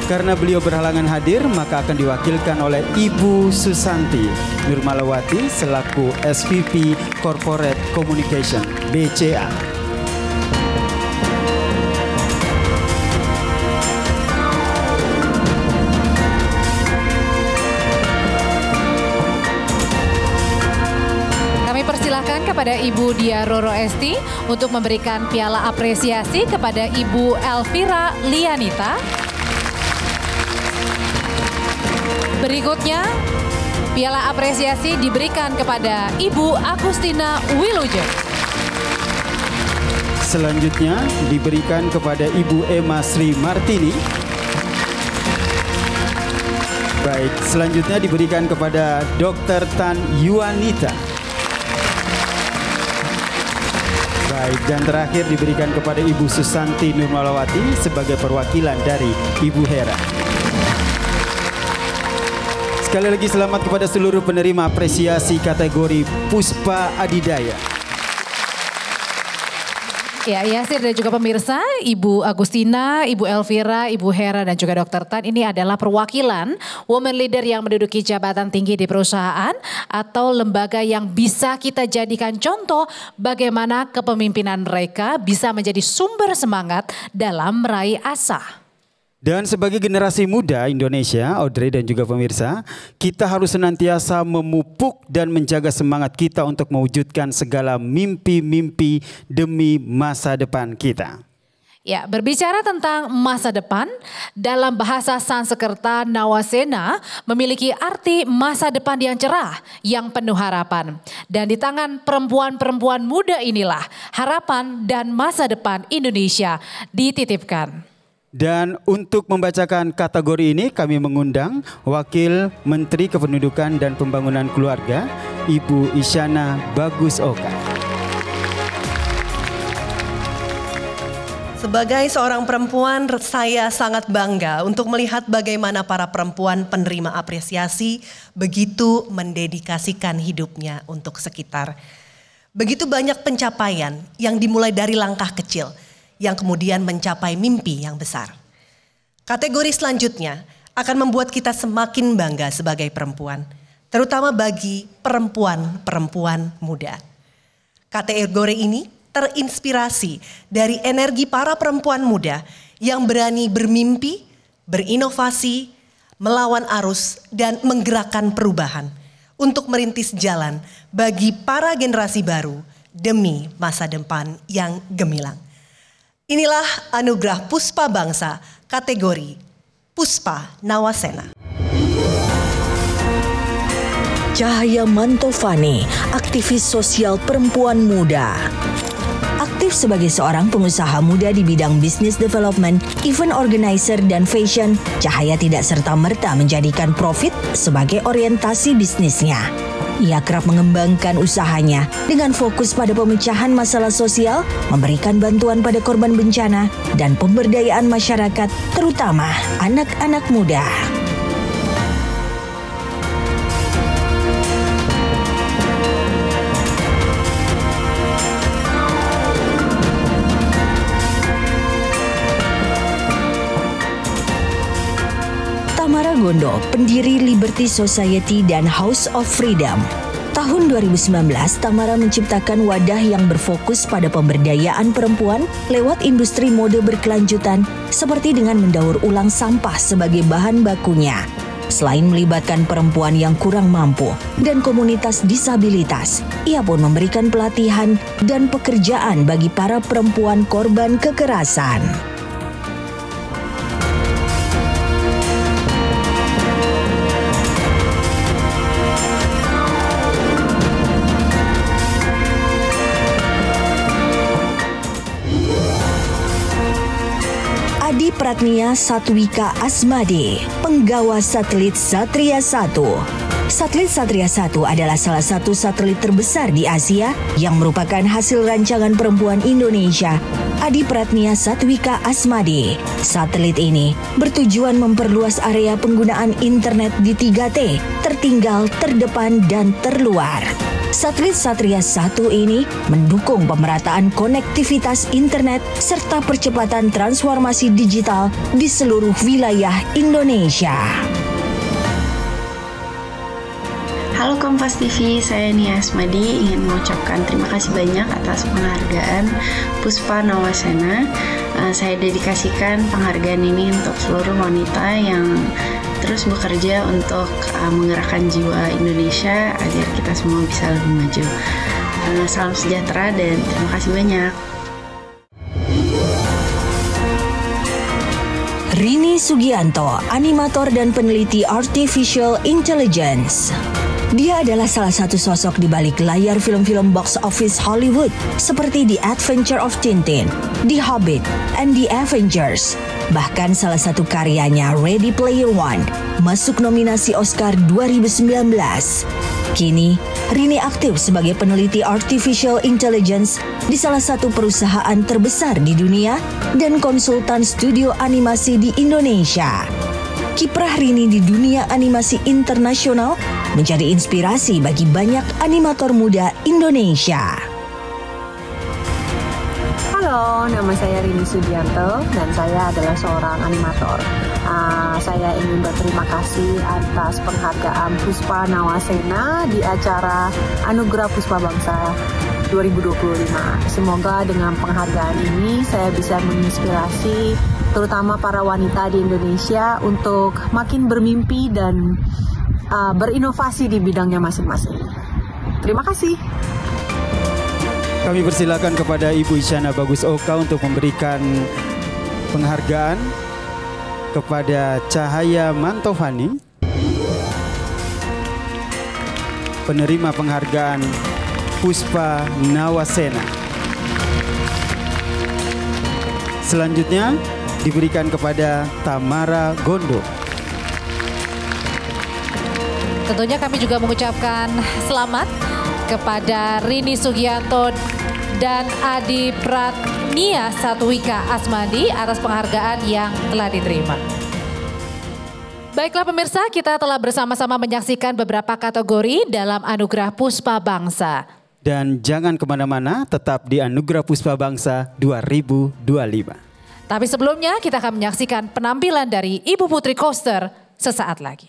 Karena beliau berhalangan hadir, maka akan diwakilkan oleh Ibu Susanti Nurmalawati selaku SVP Corporate Communication BCA. Kami persilahkan kepada Ibu Dia Roro Esti untuk memberikan piala apresiasi kepada Ibu Elvira Lianita. Berikutnya, piala apresiasi diberikan kepada Ibu Agustina Wilujeng. Selanjutnya diberikan kepada Ibu Emma Sri Martini. Baik, selanjutnya diberikan kepada Dr. Tan Yuanita. Baik, dan terakhir diberikan kepada Ibu Susanti Nurmalawati sebagai perwakilan dari Ibu Hera. sekali lagi selamat kepada seluruh penerima apresiasi kategori Puspa Adidaya. Ya, Yasir dan juga pemirsa, Ibu Agustina, Ibu Elvira, Ibu Hera dan juga Dr. Tan ini adalah perwakilan women leader yang menduduki jabatan tinggi di perusahaan atau lembaga yang bisa kita jadikan contoh bagaimana kepemimpinan mereka bisa menjadi sumber semangat dalam meraih asa. Dan sebagai generasi muda Indonesia, Audrey dan juga pemirsa, kita harus senantiasa memupuk dan menjaga semangat kita untuk mewujudkan segala mimpi-mimpi demi masa depan kita. Ya, berbicara tentang masa depan, dalam bahasa Sanskerta Nawasena memiliki arti masa depan yang cerah, yang penuh harapan. Dan di tangan perempuan-perempuan muda inilah harapan dan masa depan Indonesia dititipkan. Dan untuk membacakan kategori ini kami mengundang Wakil Menteri Kependudukan dan Pembangunan Keluarga, Ibu Isyana Bagus Oka. Sebagai seorang perempuan, saya sangat bangga untuk melihat bagaimana para perempuan penerima apresiasi begitu mendedikasikan hidupnya untuk sekitar. Begitu banyak pencapaian yang dimulai dari langkah kecil, yang kemudian mencapai mimpi yang besar. Kategori selanjutnya akan membuat kita semakin bangga sebagai perempuan, terutama bagi perempuan-perempuan muda. Kategori ini terinspirasi dari energi para perempuan muda yang berani bermimpi, berinovasi, melawan arus, dan menggerakkan perubahan untuk merintis jalan bagi para generasi baru demi masa depan yang gemilang. Inilah Anugerah Puspa Bangsa kategori Puspa Nawasena. Cahaya Mantovani, aktivis sosial perempuan muda. Aktif sebagai seorang pengusaha muda di bidang business development, event organizer, dan fashion, Cahaya tidak serta-merta menjadikan profit sebagai orientasi bisnisnya. Ia kerap mengembangkan usahanya dengan fokus pada pemecahan masalah sosial, memberikan bantuan pada korban bencana, dan pemberdayaan masyarakat, terutama anak-anak muda. Tamara Gondo, pendiri Liberty Society dan House of Freedom. Tahun 2019, Tamara menciptakan wadah yang berfokus pada pemberdayaan perempuan lewat industri mode berkelanjutan, seperti dengan mendaur ulang sampah sebagai bahan bakunya. Selain melibatkan perempuan yang kurang mampu dan komunitas disabilitas, ia pun memberikan pelatihan dan pekerjaan bagi para perempuan korban kekerasan. Adi Pratnia Satwika Asmade, penggawa satelit Satria 1. Satelit Satria 1 adalah salah satu satelit terbesar di Asia yang merupakan hasil rancangan perempuan Indonesia, Adi Pratnia Satwika Asmade. Satelit ini bertujuan memperluas area penggunaan internet di 3T, tertinggal, terdepan, dan terluar. Satelit Satria 1 ini mendukung pemerataan konektivitas internet serta percepatan transformasi digital di seluruh wilayah Indonesia. Halo Kompas TV, saya Nia Asmadi ingin mengucapkan terima kasih banyak atas penghargaan Puspa Nawasena. Saya dedikasikan penghargaan ini untuk seluruh wanita yang terus bekerja untuk menggerakkan jiwa Indonesia agar kita semua bisa lebih maju. Salam sejahtera dan terima kasih banyak. Rini Sugianto, animator dan peneliti Artificial Intelligence. Dia adalah salah satu sosok di balik layar film-film box office Hollywood seperti The Adventure of Tintin, The Hobbit, and The Avengers. Bahkan salah satu karyanya, Ready Player One, masuk nominasi Oscar 2019. Kini, Rini aktif sebagai peneliti Artificial Intelligence di salah satu perusahaan terbesar di dunia dan konsultan studio animasi di Indonesia. kiprah Rini di dunia animasi internasional menjadi inspirasi bagi banyak animator muda Indonesia. Halo, nama saya Rini Sugianto dan saya adalah seorang animator. Saya ingin berterima kasih atas penghargaan Puspa Nawasena di acara Anugerah Puspa Bangsa 2025. Semoga dengan penghargaan ini saya bisa menginspirasi terutama para wanita di Indonesia untuk makin bermimpi dan berinovasi di bidangnya masing-masing. Terima kasih. Kami persilakan kepada Ibu Isyana Bagus Oka untuk memberikan penghargaan kepada Cahaya Mantovani, penerima penghargaan Puspa Nawasena. Selanjutnya diberikan kepada Tamara Gondo. Tentunya kami juga mengucapkan selamat kepada Rini Sugianto dan Adi Pratnia Satwika Asmadi atas penghargaan yang telah diterima. Baiklah pemirsa, kita telah bersama-sama menyaksikan beberapa kategori dalam Anugerah Puspa Bangsa. Dan jangan kemana-mana, tetap di Anugerah Puspa Bangsa 2025. Tapi sebelumnya kita akan menyaksikan penampilan dari Ibu Putri Koster sesaat lagi.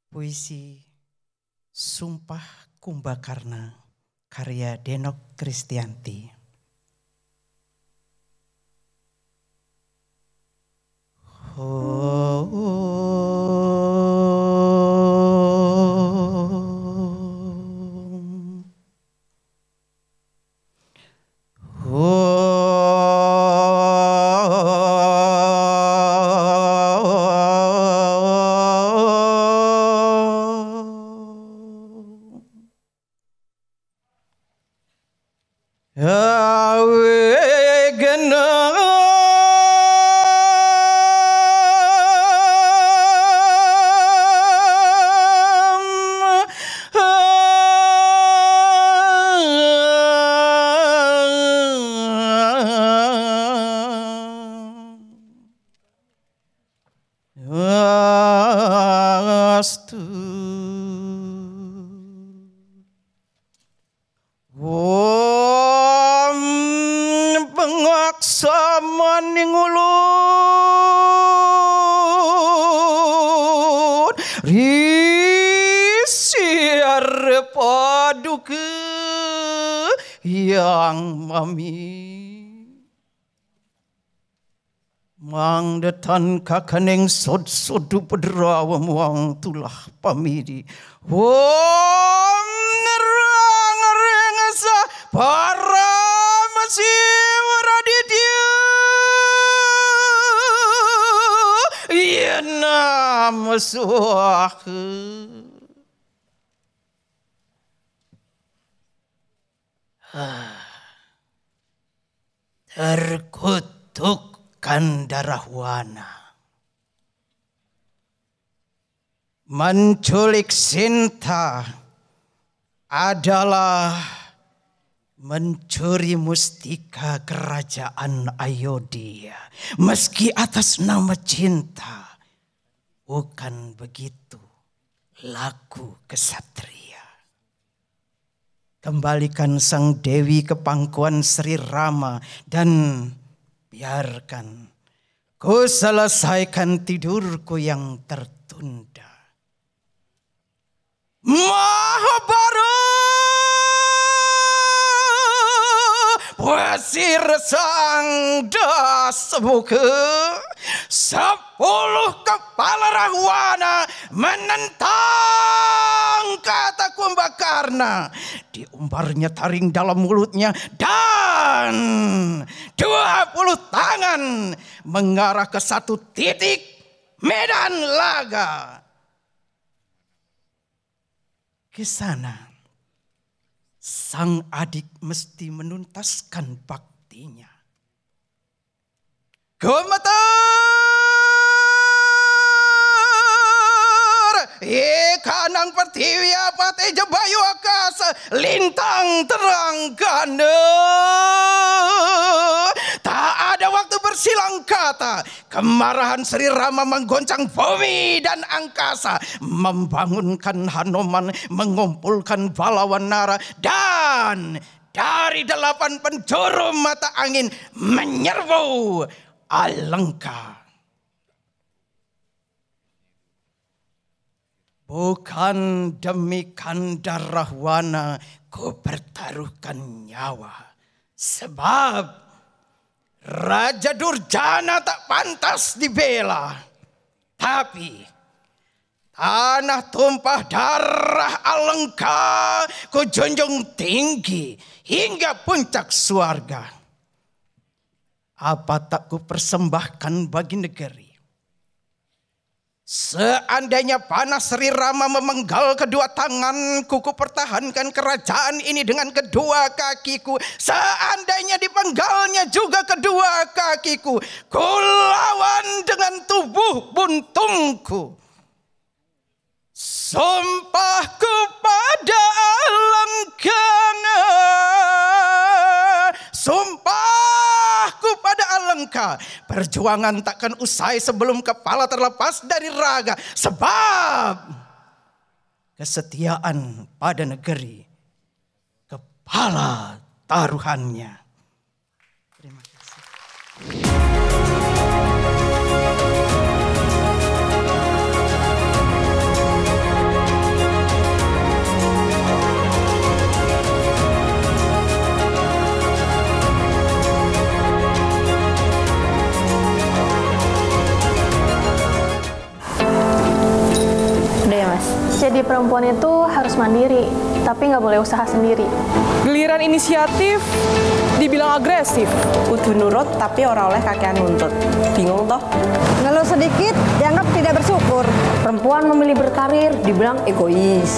Puisi Sumpah Kumbakarna karya Denok Kristianti. Tan kakaneng sod-sodu pederawa muang tulah pamidi. Wong ngerang sa para masih waraditya. Iya nama suah. Terkutuk Kandarawwana menculik Sinta adalah mencuri mustika kerajaan Ayodhya. Meski atas nama cinta, bukan begitu laku kesatria. Kembalikan sang Dewi ke pangkuan Sri Rama dan biarkan ku selesaikan tidurku yang tertunda. Wasir sang dasmuke 10 kepala Rahwana menentang kata Kumbakarna. Diumbarnya taring dalam mulutnya dan 20 tangan mengarah ke satu titik medan laga. Ke sana sang adik mesti menuntaskan baktinya. Gemeter, kanang pertiwi apate jebayu akasa, lintang terang ganda. Tak ada waktu bersilang kata. Kemarahan Sri Rama menggoncang bumi dan angkasa. Membangunkan Hanoman, mengumpulkan pahlawan Nara. Dan dari 8 penjuru mata angin menyerbu Alengka. Bukan demi Kandar Rahwana ku pertaruhkan nyawa. Sebab Raja Durjana tak pantas dibela. Tapi tanah tumpah darah Alengka ku junjung tinggi hingga puncak surga. Apa tak ku persembahkan bagi negeri? Seandainya panah Sri Rama memenggal kedua tanganku, ku pertahankan kerajaan ini dengan kedua kakiku. Seandainya dipenggalnya juga kedua kakiku, ku lawan dengan tubuh buntungku. Sumpahku pada Alengka, sumpahku pada Alengka, perjuangan takkan usai sebelum kepala terlepas dari raga. Sebab kesetiaan pada negeri, kepala taruhannya. Terima kasih. Jadi perempuan itu harus mandiri, tapi nggak boleh usaha sendiri. Giliran inisiatif dibilang agresif. Kudu nurut tapi ora oleh kakean nuntut. Bingung toh? Ngeluh sedikit dianggap tidak bersyukur. Perempuan memilih berkarir dibilang egois.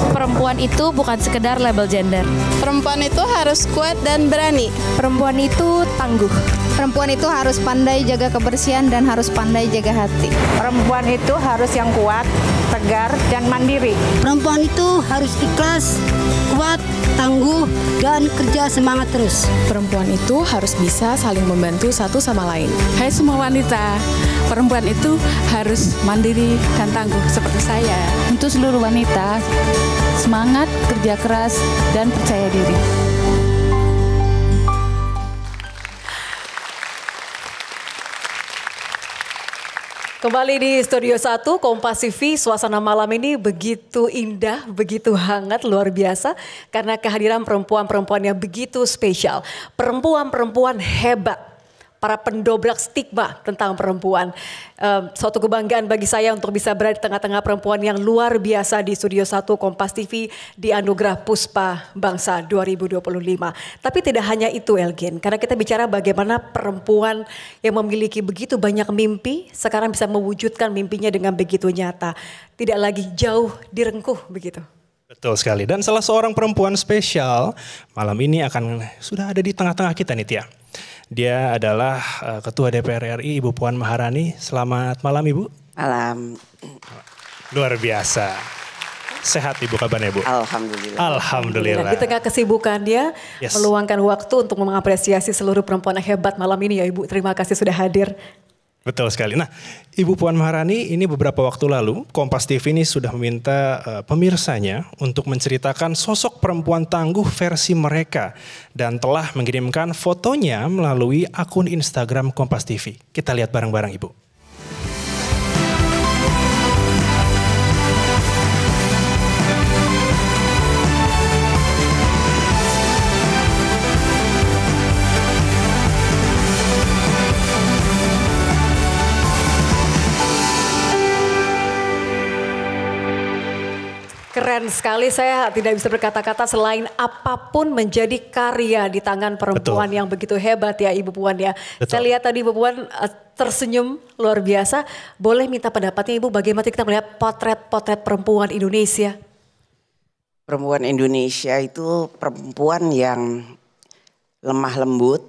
Perempuan itu bukan sekedar label gender. Perempuan itu harus kuat dan berani. Perempuan itu tangguh. Perempuan itu harus pandai jaga kebersihan dan harus pandai jaga hati. Perempuan itu harus yang kuat, tegar, dan mandiri. Perempuan itu harus ikhlas, kuat, tangguh, dan kerja semangat terus. Perempuan itu harus bisa saling membantu satu sama lain. Hai semua wanita, perempuan itu harus mandiri dan tangguh seperti saya. Untuk seluruh wanita, semangat, kerja keras, dan percaya diri. Kembali di Studio 1 Kompas TV, suasana malam ini begitu indah, begitu hangat, luar biasa. Karena kehadiran perempuan-perempuan yang begitu spesial. Perempuan-perempuan hebat, para pendobrak stigma tentang perempuan. Suatu kebanggaan bagi saya untuk bisa berada di tengah-tengah perempuan yang luar biasa di Studio 1 Kompas TV di Anugerah Puspa Bangsa 2025. Tapi tidak hanya itu Elgin, karena kita bicara bagaimana perempuan yang memiliki begitu banyak mimpi sekarang bisa mewujudkan mimpinya dengan begitu nyata. Tidak lagi jauh direngkuh begitu. Betul sekali, dan salah seorang perempuan spesial malam ini sudah ada di tengah-tengah kita nih Tia. Dia adalah Ketua DPR RI Ibu Puan Maharani. Selamat malam Ibu. Malam. Luar biasa. Sehat Ibu kabarnya Bu? Alhamdulillah. Alhamdulillah. Di tengah kesibukannya meluangkan waktu untuk mengapresiasi seluruh perempuan yang hebat malam ini ya Ibu. Terima kasih sudah hadir. Betul sekali. Nah, Ibu Puan Maharani, ini beberapa waktu lalu Kompas TV ini sudah meminta pemirsanya untuk menceritakan sosok perempuan tangguh versi mereka dan telah mengirimkan fotonya melalui akun Instagram Kompas TV. Kita lihat bareng-bareng, Ibu. Keren sekali, saya tidak bisa berkata-kata selain apapun menjadi karya di tangan perempuan yang begitu hebat ya Ibu Puan ya. Saya lihat tadi Ibu Puan tersenyum luar biasa. Boleh minta pendapatnya Ibu bagaimana kita melihat potret-potret perempuan Indonesia? Perempuan Indonesia itu perempuan yang lemah lembut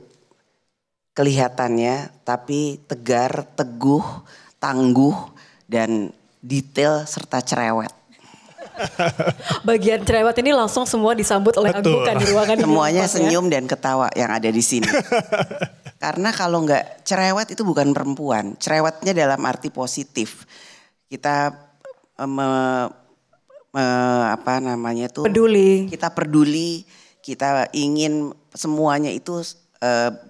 kelihatannya, tapi tegar, teguh, tangguh, dan detail serta cerewet. Bagian cerewet ini langsung semua disambut oleh anggukan di ruangan ini. Semuanya senyum dan ketawa yang ada di sini. Karena kalau nggak cerewet itu bukan perempuan. Cerewetnya dalam arti positif. Kita peduli. Kita peduli. Kita ingin semuanya itu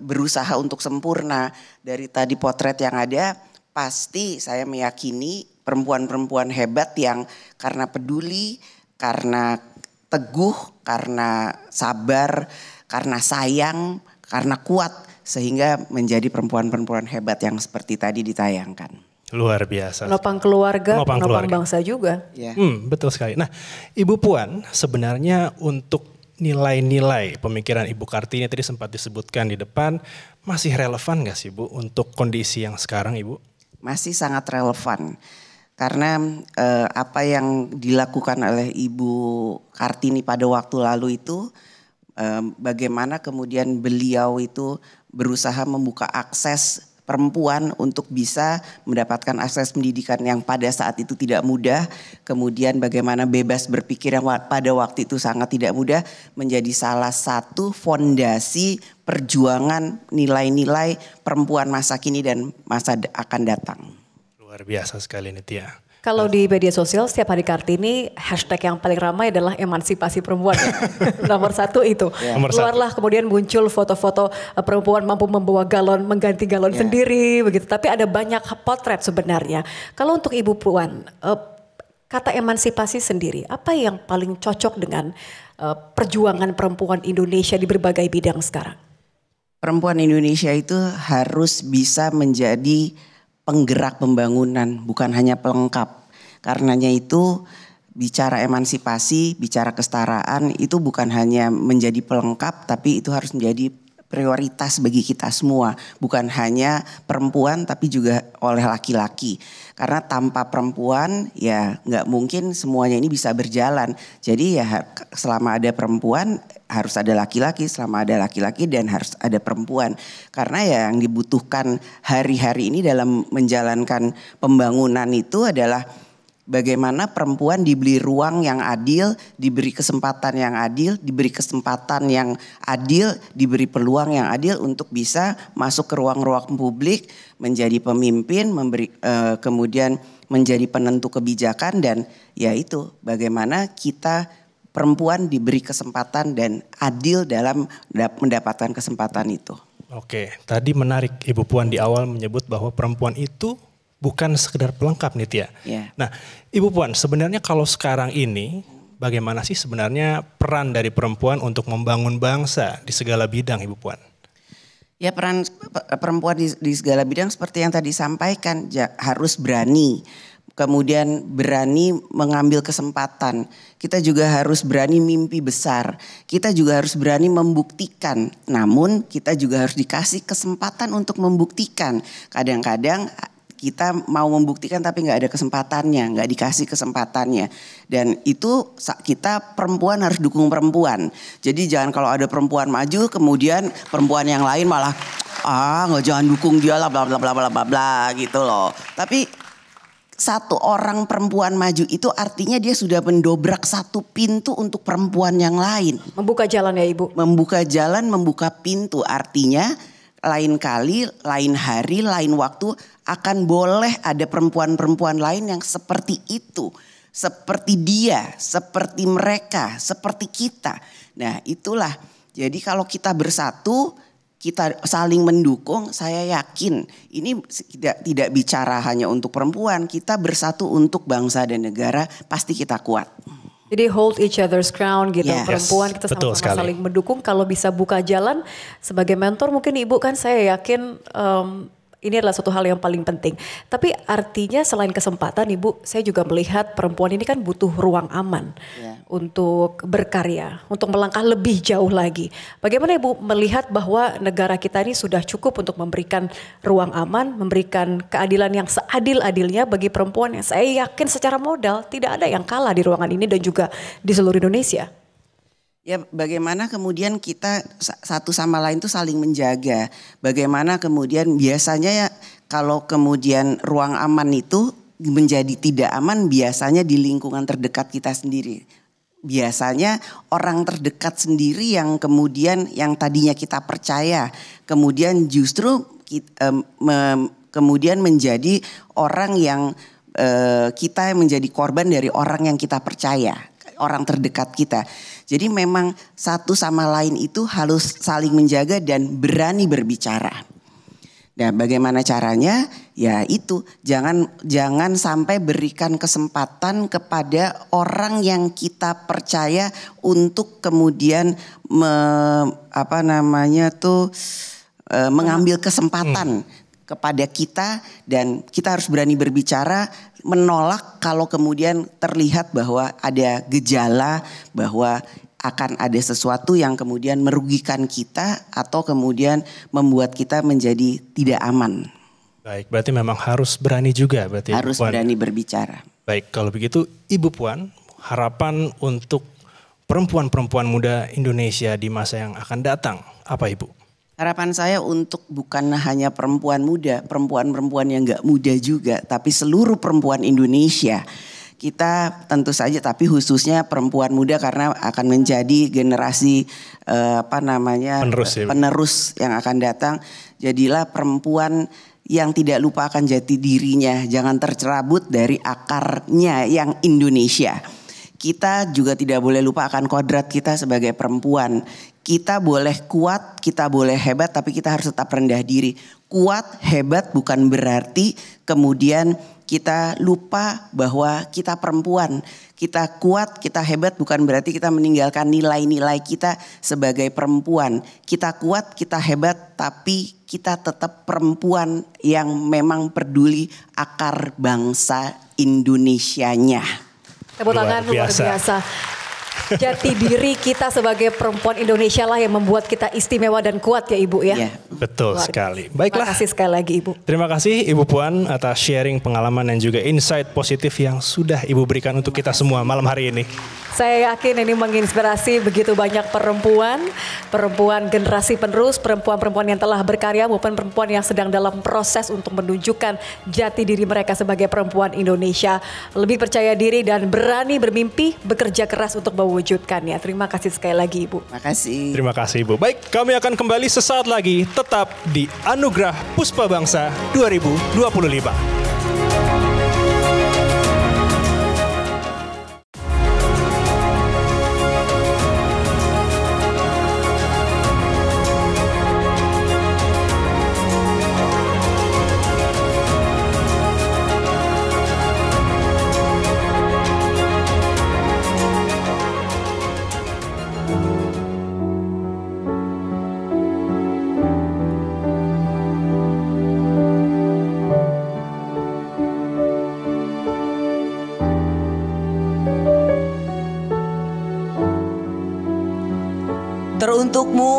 berusaha untuk sempurna. Dari tadi potret yang ada, pasti saya meyakini perempuan-perempuan hebat yang karena peduli, karena teguh, karena sabar, karena sayang, karena kuat, sehingga menjadi perempuan-perempuan hebat yang seperti tadi ditayangkan. Luar biasa. Penopang keluarga, penopang bangsa juga. Ya. Betul sekali. Nah, Ibu Puan, sebenarnya untuk nilai-nilai pemikiran Ibu Kartini tadi sempat disebutkan di depan, masih relevan gak sih Bu untuk kondisi yang sekarang Ibu? Masih sangat relevan. Karena apa yang dilakukan oleh Ibu Kartini pada waktu lalu itu bagaimana kemudian beliau itu berusaha membuka akses perempuan untuk bisa mendapatkan akses pendidikan yang pada saat itu tidak mudah. Kemudian bagaimana bebas berpikir yang pada waktu itu sangat tidak mudah menjadi salah satu fondasi perjuangan nilai-nilai perempuan masa kini dan masa akan datang. Luar biasa sekali ini Tia. Kalau di media sosial setiap hari Kartini hashtag yang paling ramai adalah emansipasi perempuan. Nomor satu itu. Keluarlah kemudian muncul foto-foto perempuan mampu membawa galon, mengganti galon sendiri begitu. Tapi ada banyak potret sebenarnya. Kalau untuk Ibu Puan, kata emansipasi sendiri, apa yang paling cocok dengan perjuangan perempuan Indonesia di berbagai bidang sekarang? Perempuan Indonesia itu harus bisa menjadi penggerak pembangunan, bukan hanya pelengkap. Karenanya itu bicara emansipasi, bicara kesetaraan itu bukan hanya menjadi pelengkap, tapi itu harus menjadi prioritas bagi kita semua. Bukan hanya perempuan tapi juga oleh laki-laki. Karena tanpa perempuan ya nggak mungkin semuanya ini bisa berjalan. Jadi ya selama ada perempuan harus ada laki-laki, selama ada laki-laki dan harus ada perempuan. Karena ya yang dibutuhkan hari-hari ini dalam menjalankan pembangunan itu adalah bagaimana perempuan diberi ruang yang adil, diberi kesempatan yang adil, diberi kesempatan yang adil, diberi peluang yang adil untuk bisa masuk ke ruang-ruang publik, menjadi pemimpin, kemudian menjadi penentu kebijakan dan ya itu bagaimana kita perempuan diberi kesempatan dan adil dalam mendapatkan kesempatan itu. Oke, tadi menarik Ibu Puan di awal menyebut bahwa perempuan itu bukan sekedar pelengkap nih Tia. Yeah. Nah Ibu Puan sebenarnya kalau sekarang ini bagaimana sih sebenarnya peran dari perempuan untuk membangun bangsa di segala bidang Ibu Puan? Ya peran perempuan di segala bidang seperti yang tadi sampaikan harus berani. Kemudian berani mengambil kesempatan. Kita juga harus berani mimpi besar. Kita juga harus berani membuktikan. Namun kita juga harus dikasih kesempatan untuk membuktikan. Kadang-kadang kita mau membuktikan tapi nggak ada kesempatannya, nggak dikasih kesempatannya. Dan itu kita perempuan harus dukung perempuan. Jadi jangan kalau ada perempuan maju kemudian perempuan yang lain malah nggak jangan dukung dia lah bla bla bla bla bla bla gitu loh. Tapi satu orang perempuan maju itu artinya dia sudah mendobrak satu pintu untuk perempuan yang lain. Membuka jalan ya Ibu? Membuka jalan, membuka pintu artinya lain kali, lain hari, lain waktu akan boleh ada perempuan-perempuan lain yang seperti itu. Seperti dia, seperti mereka, seperti kita. Nah itulah, jadi kalau kita bersatu, kita saling mendukung, saya yakin ini tidak bicara hanya untuk perempuan, kita bersatu untuk bangsa dan negara, pasti kita kuat. Jadi hold each other's crown gitu, Yeah. perempuan kita sama-sama saling mendukung. Kalau bisa buka jalan sebagai mentor mungkin Ibu kan saya yakin ini adalah suatu hal yang paling penting. Tapi artinya selain kesempatan Ibu, saya juga melihat perempuan ini kan butuh ruang aman untuk berkarya, untuk melangkah lebih jauh lagi. Bagaimana Ibu melihat bahwa negara kita ini sudah cukup untuk memberikan ruang aman, memberikan keadilan yang seadil-adilnya bagi perempuan yang saya yakin secara modal tidak ada yang kalah di ruangan ini dan juga di seluruh Indonesia. Ya bagaimana kemudian kita satu sama lain tuh saling menjaga. Bagaimana kemudian biasanya ya kalau kemudian ruang aman itu menjadi tidak aman biasanya di lingkungan terdekat kita sendiri. Biasanya orang terdekat sendiri yang kemudian yang tadinya kita percaya. Kemudian justru kemudian menjadi orang yang kita menjadi korban dari orang yang kita percaya. Orang terdekat kita. Jadi memang satu sama lain itu harus saling menjaga dan berani berbicara. Nah, bagaimana caranya? Ya itu, jangan sampai berikan kesempatan kepada orang yang kita percaya untuk kemudian mengambil kesempatan kepada kita, dan kita harus berani berbicara, menolak kalau kemudian terlihat bahwa ada gejala bahwa akan ada sesuatu yang kemudian merugikan kita atau kemudian membuat kita menjadi tidak aman. Baik, berarti memang harus berani juga berarti. Harus berani berbicara. Baik, kalau begitu Ibu Puan, harapan untuk perempuan-perempuan muda Indonesia di masa yang akan datang apa Ibu? Harapan saya untuk bukan hanya perempuan muda, perempuan-perempuan yang gak muda juga, tapi seluruh perempuan Indonesia. Kita tentu saja, tapi khususnya perempuan muda karena akan menjadi generasi penerus yang akan datang. Jadilah perempuan yang tidak lupa akan jati dirinya, jangan tercerabut dari akarnya yang Indonesia. Kita juga tidak boleh lupa akan kodrat kita sebagai perempuan. Kita boleh kuat, kita boleh hebat, tapi kita harus tetap rendah diri. Kuat, hebat bukan berarti kemudian kita lupa bahwa kita perempuan. Kita kuat, kita hebat bukan berarti kita meninggalkan nilai-nilai kita sebagai perempuan. Kita kuat, kita hebat, tapi kita tetap perempuan yang memang peduli akar bangsa Indonesianya. Tepuk tangan luar biasa. Jati diri kita sebagai perempuan Indonesia lah yang membuat kita istimewa dan kuat ya Ibu ya. Ya, betul sekali. Baiklah. Terima kasih sekali lagi Ibu. Terima kasih Ibu Puan atas sharing pengalaman dan juga insight positif yang sudah Ibu berikan untuk kita semua malam hari ini. Saya yakin ini menginspirasi begitu banyak perempuan generasi penerus, perempuan-perempuan yang telah berkarya maupun perempuan yang sedang dalam proses untuk menunjukkan jati diri mereka sebagai perempuan Indonesia. Lebih percaya diri dan berani bermimpi, bekerja keras untuk mewujudkannya. Terima kasih sekali lagi Ibu. Terima kasih. Terima kasih Ibu. Baik, kami akan kembali sesaat lagi tetap di Anugerah Puspa Bangsa 2025. Teruntukmu,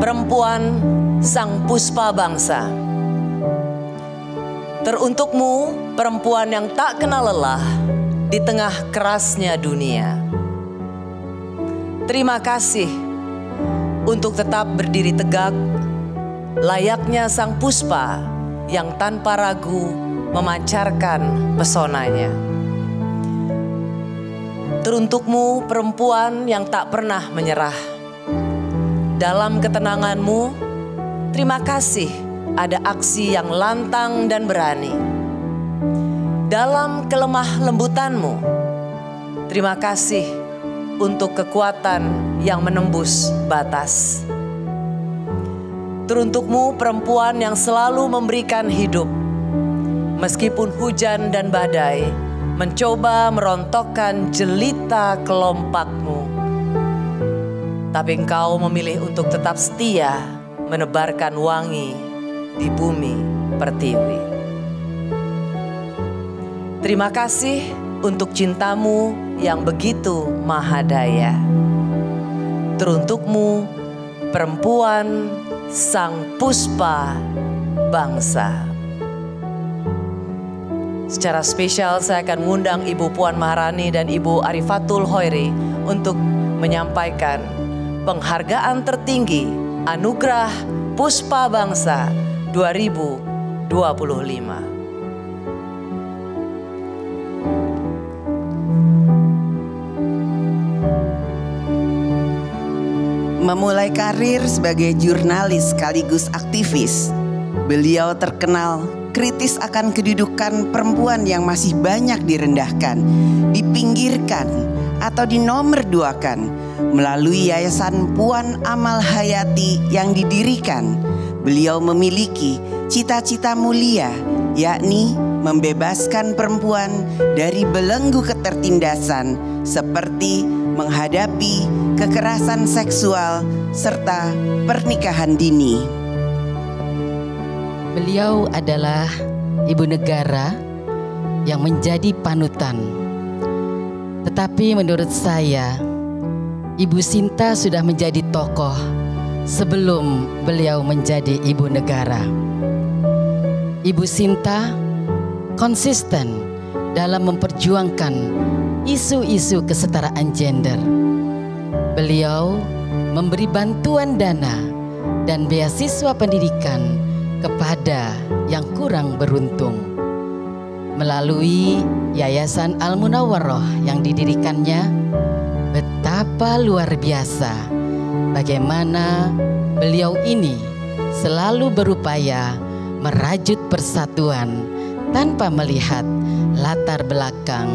perempuan sang puspa bangsa. Teruntukmu, perempuan yang tak kenal lelah di tengah kerasnya dunia. Terima kasih untuk tetap berdiri tegak, layaknya sang puspa yang tanpa ragu memancarkan pesonanya. Teruntukmu, perempuan yang tak pernah menyerah. Dalam ketenanganmu, terima kasih ada aksi yang lantang dan berani. Dalam kelemah lembutanmu, terima kasih untuk kekuatan yang menembus batas. Teruntukmu perempuan yang selalu memberikan hidup, meskipun hujan dan badai mencoba merontokkan jelita kelompakmu. Tapi engkau memilih untuk tetap setia menebarkan wangi di bumi pertiwi. Terima kasih untuk cintamu yang begitu mahadaya. Teruntukmu perempuan sang puspa bangsa. Secara spesial saya akan mengundang Ibu Puan Maharani dan Ibu Arifatul Hoiri untuk menyampaikan penghargaan tertinggi Anugerah Puspa Bangsa 2025. Memulai karir sebagai jurnalis sekaligus aktivis, beliau terkenal kritis akan kedudukan perempuan yang masih banyak direndahkan, dipinggirkan, atau dinomorduakan. Melalui Yayasan Puan Amal Hayati yang didirikan, beliau memiliki cita-cita mulia, yakni membebaskan perempuan dari belenggu ketertindasan seperti menghadapi kekerasan seksual serta pernikahan dini. Beliau adalah ibu negara yang menjadi panutan. Tetapi menurut saya, Ibu Sinta sudah menjadi tokoh sebelum beliau menjadi ibu negara. Ibu Sinta konsisten dalam memperjuangkan isu-isu kesetaraan gender. Beliau memberi bantuan dana dan beasiswa pendidikan kepada yang kurang beruntung. Melalui Yayasan Al-Munawwaroh yang didirikannya, betapa luar biasa bagaimana beliau ini selalu berupaya merajut persatuan tanpa melihat latar belakang,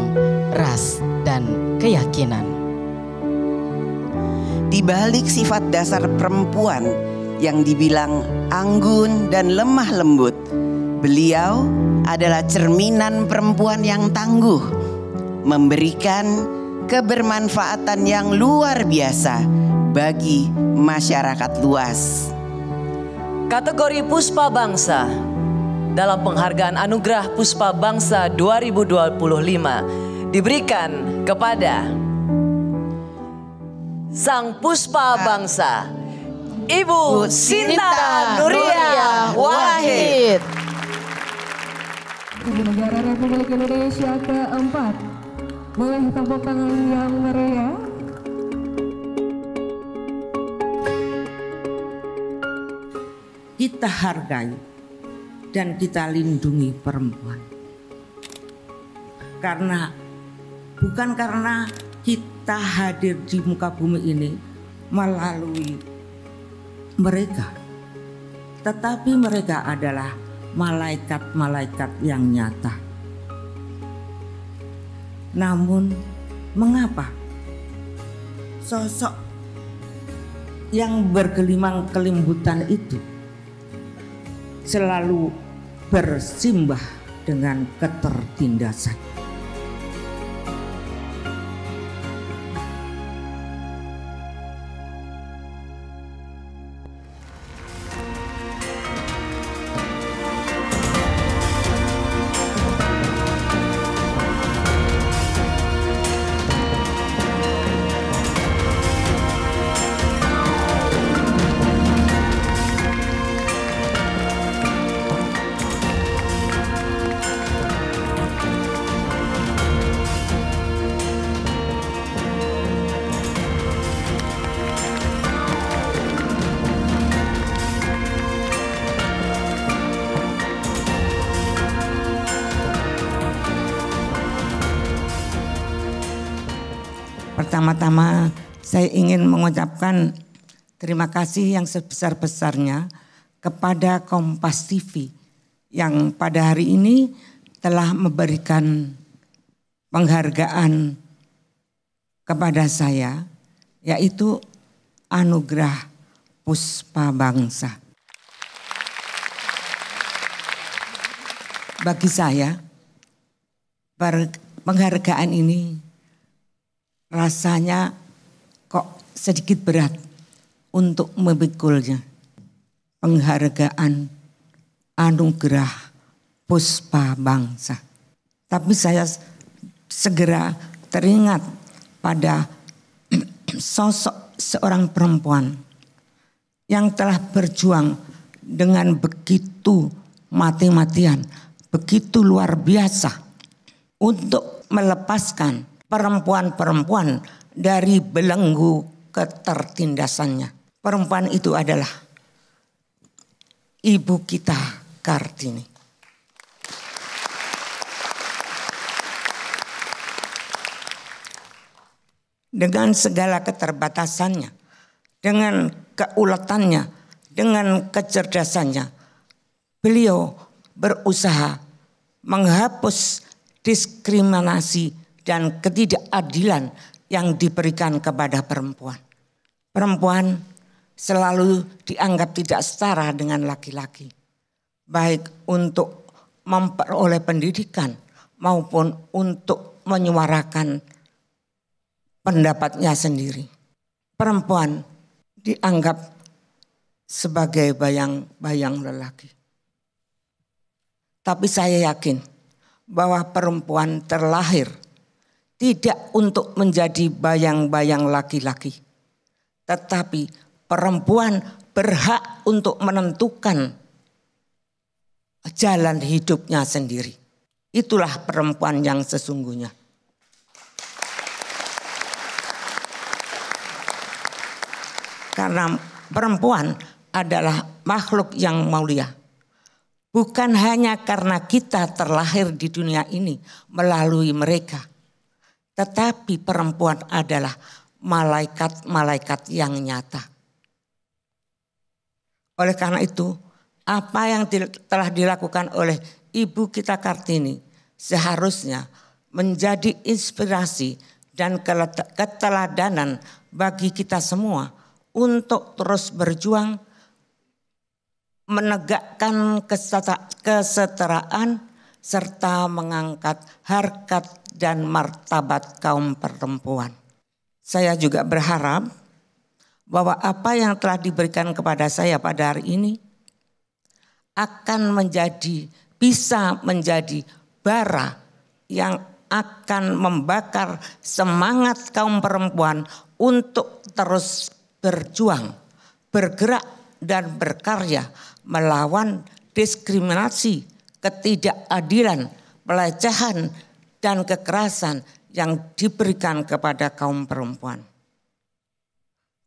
ras, dan keyakinan. Di balik sifat dasar perempuan yang dibilang anggun dan lemah lembut, beliau adalah cerminan perempuan yang tangguh, memberikan kebermanfaatan yang luar biasa bagi masyarakat luas. Kategori Puspa Bangsa dalam penghargaan Anugerah Puspa Bangsa 2025 diberikan kepada Sang Puspa Bangsa, Ibu Sinta Nuria Wahid. Ibu Negara Republik Indonesia keempat, boleh tepuk tangan yang meriah. Kita hargai dan kita lindungi perempuan. Bukan karena kita hadir di muka bumi ini melalui mereka, tetapi mereka adalah malaikat-malaikat yang nyata. Namun mengapa sosok yang bergelimang kelimbutan itu selalu bersimbah dengan ketertindasan? Pertama-tama saya ingin mengucapkan terima kasih yang sebesar-besarnya kepada Kompas TV yang pada hari ini telah memberikan penghargaan kepada saya, yaitu Anugerah Puspa Bangsa. Bagi saya, penghargaan ini rasanya kok sedikit berat untuk memikulnya. Penghargaan Anugerah Puspa Bangsa. Tapi saya segera teringat pada sosok seorang perempuan yang telah berjuang dengan begitu mati-matian, begitu luar biasa untuk melepaskan perempuan-perempuan dari belenggu ketertindasannya. Perempuan itu adalah Ibu kita Kartini. Dengan segala keterbatasannya, dengan keuletannya, dengan kecerdasannya, beliau berusaha menghapus diskriminasi dan ketidakadilan yang diberikan kepada perempuan. Perempuan selalu dianggap tidak setara dengan laki-laki, baik untuk memperoleh pendidikan maupun untuk menyuarakan pendapatnya sendiri. Perempuan dianggap sebagai bayang-bayang lelaki. Tapi saya yakin bahwa perempuan terlahir tidak untuk menjadi bayang-bayang laki-laki, tetapi perempuan berhak untuk menentukan jalan hidupnya sendiri. Itulah perempuan yang sesungguhnya. Karena perempuan adalah makhluk yang mulia. Bukan hanya karena kita terlahir di dunia ini melalui mereka. Tetapi perempuan adalah malaikat-malaikat yang nyata. Oleh karena itu, apa yang telah dilakukan oleh Ibu kita Kartini seharusnya menjadi inspirasi dan keteladanan bagi kita semua untuk terus berjuang menegakkan kesetaraan serta mengangkat harkat dan martabat kaum perempuan. Saya juga berharap bahwa apa yang telah diberikan kepada saya pada hari ini akan bisa menjadi bara yang akan membakar semangat kaum perempuan untuk terus berjuang, bergerak dan berkarya melawan diskriminasi, ketidakadilan, pelecehan dan kekerasan yang diberikan kepada kaum perempuan.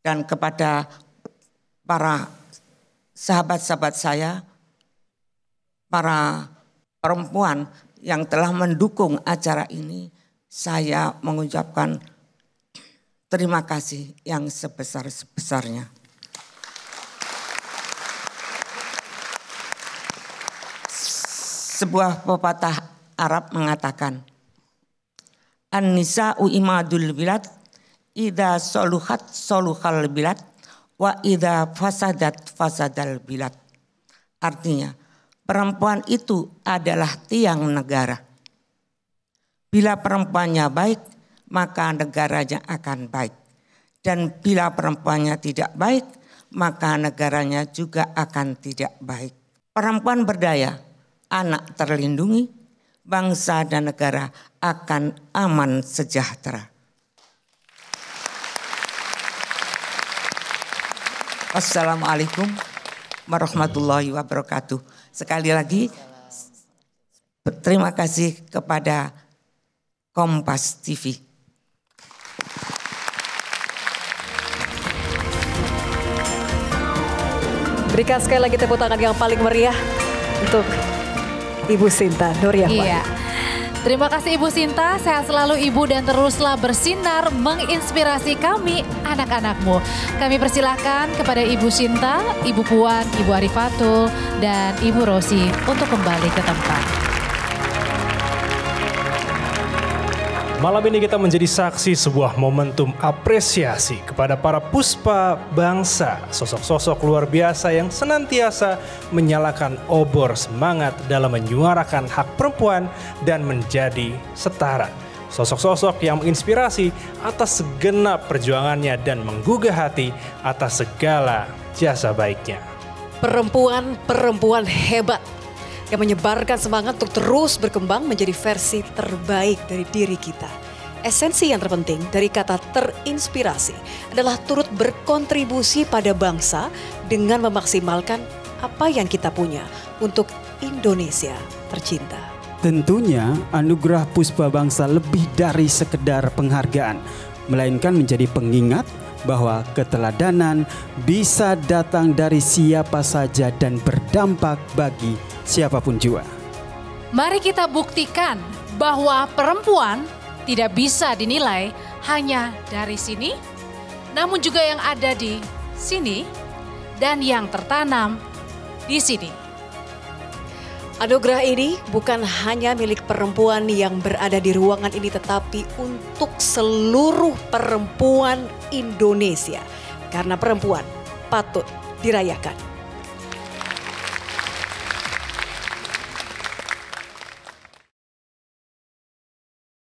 Dan kepada para sahabat-sahabat saya, para perempuan yang telah mendukung acara ini, saya mengucapkan terima kasih yang sebesar-besarnya. Sebuah pepatah Arab mengatakan, An-nisa'u imadul bilad, idza soluhat soluhal bilad, wa idza fasadat fasadal bilad. Artinya, perempuan itu adalah tiang negara. Bila perempuannya baik, maka negaranya akan baik. Dan bila perempuannya tidak baik, maka negaranya juga akan tidak baik. Perempuan berdaya, anak terlindungi, bangsa dan negara akan aman sejahtera. Assalamualaikum warahmatullahi wabarakatuh. Sekali lagi terima kasih kepada Kompas TV. Berikan sekali lagi tepuk tangan yang paling meriah untuk Ibu Sinta Nur Yahwani. Iya. Terima kasih Ibu Sinta, sehat selalu Ibu dan teruslah bersinar menginspirasi kami anak-anakmu. Kami persilahkan kepada Ibu Sinta, Ibu Puan, Ibu Arifatul, dan Ibu Rosi untuk kembali ke tempat. Malam ini kita menjadi saksi sebuah momentum apresiasi kepada para puspa bangsa, sosok-sosok luar biasa yang senantiasa menyalakan obor semangat dalam menyuarakan hak perempuan dan menjadi setara. Sosok-sosok yang menginspirasi atas segenap perjuangannya dan menggugah hati atas segala jasa baiknya. Perempuan-perempuan hebat yang menyebarkan semangat untuk terus berkembang menjadi versi terbaik dari diri kita. Esensi yang terpenting dari kata terinspirasi adalah turut berkontribusi pada bangsa dengan memaksimalkan apa yang kita punya untuk Indonesia tercinta. Tentunya anugerah Puspa Bangsa lebih dari sekedar penghargaan, melainkan menjadi pengingat bahwa keteladanan bisa datang dari siapa saja dan berdampak bagi siapapun juga. Mari kita buktikan bahwa perempuan tidak bisa dinilai hanya dari sini, namun juga yang ada di sini dan yang tertanam di sini. Anugerah ini bukan hanya milik perempuan yang berada di ruangan ini, tetapi untuk seluruh perempuan Indonesia. Karena perempuan patut dirayakan.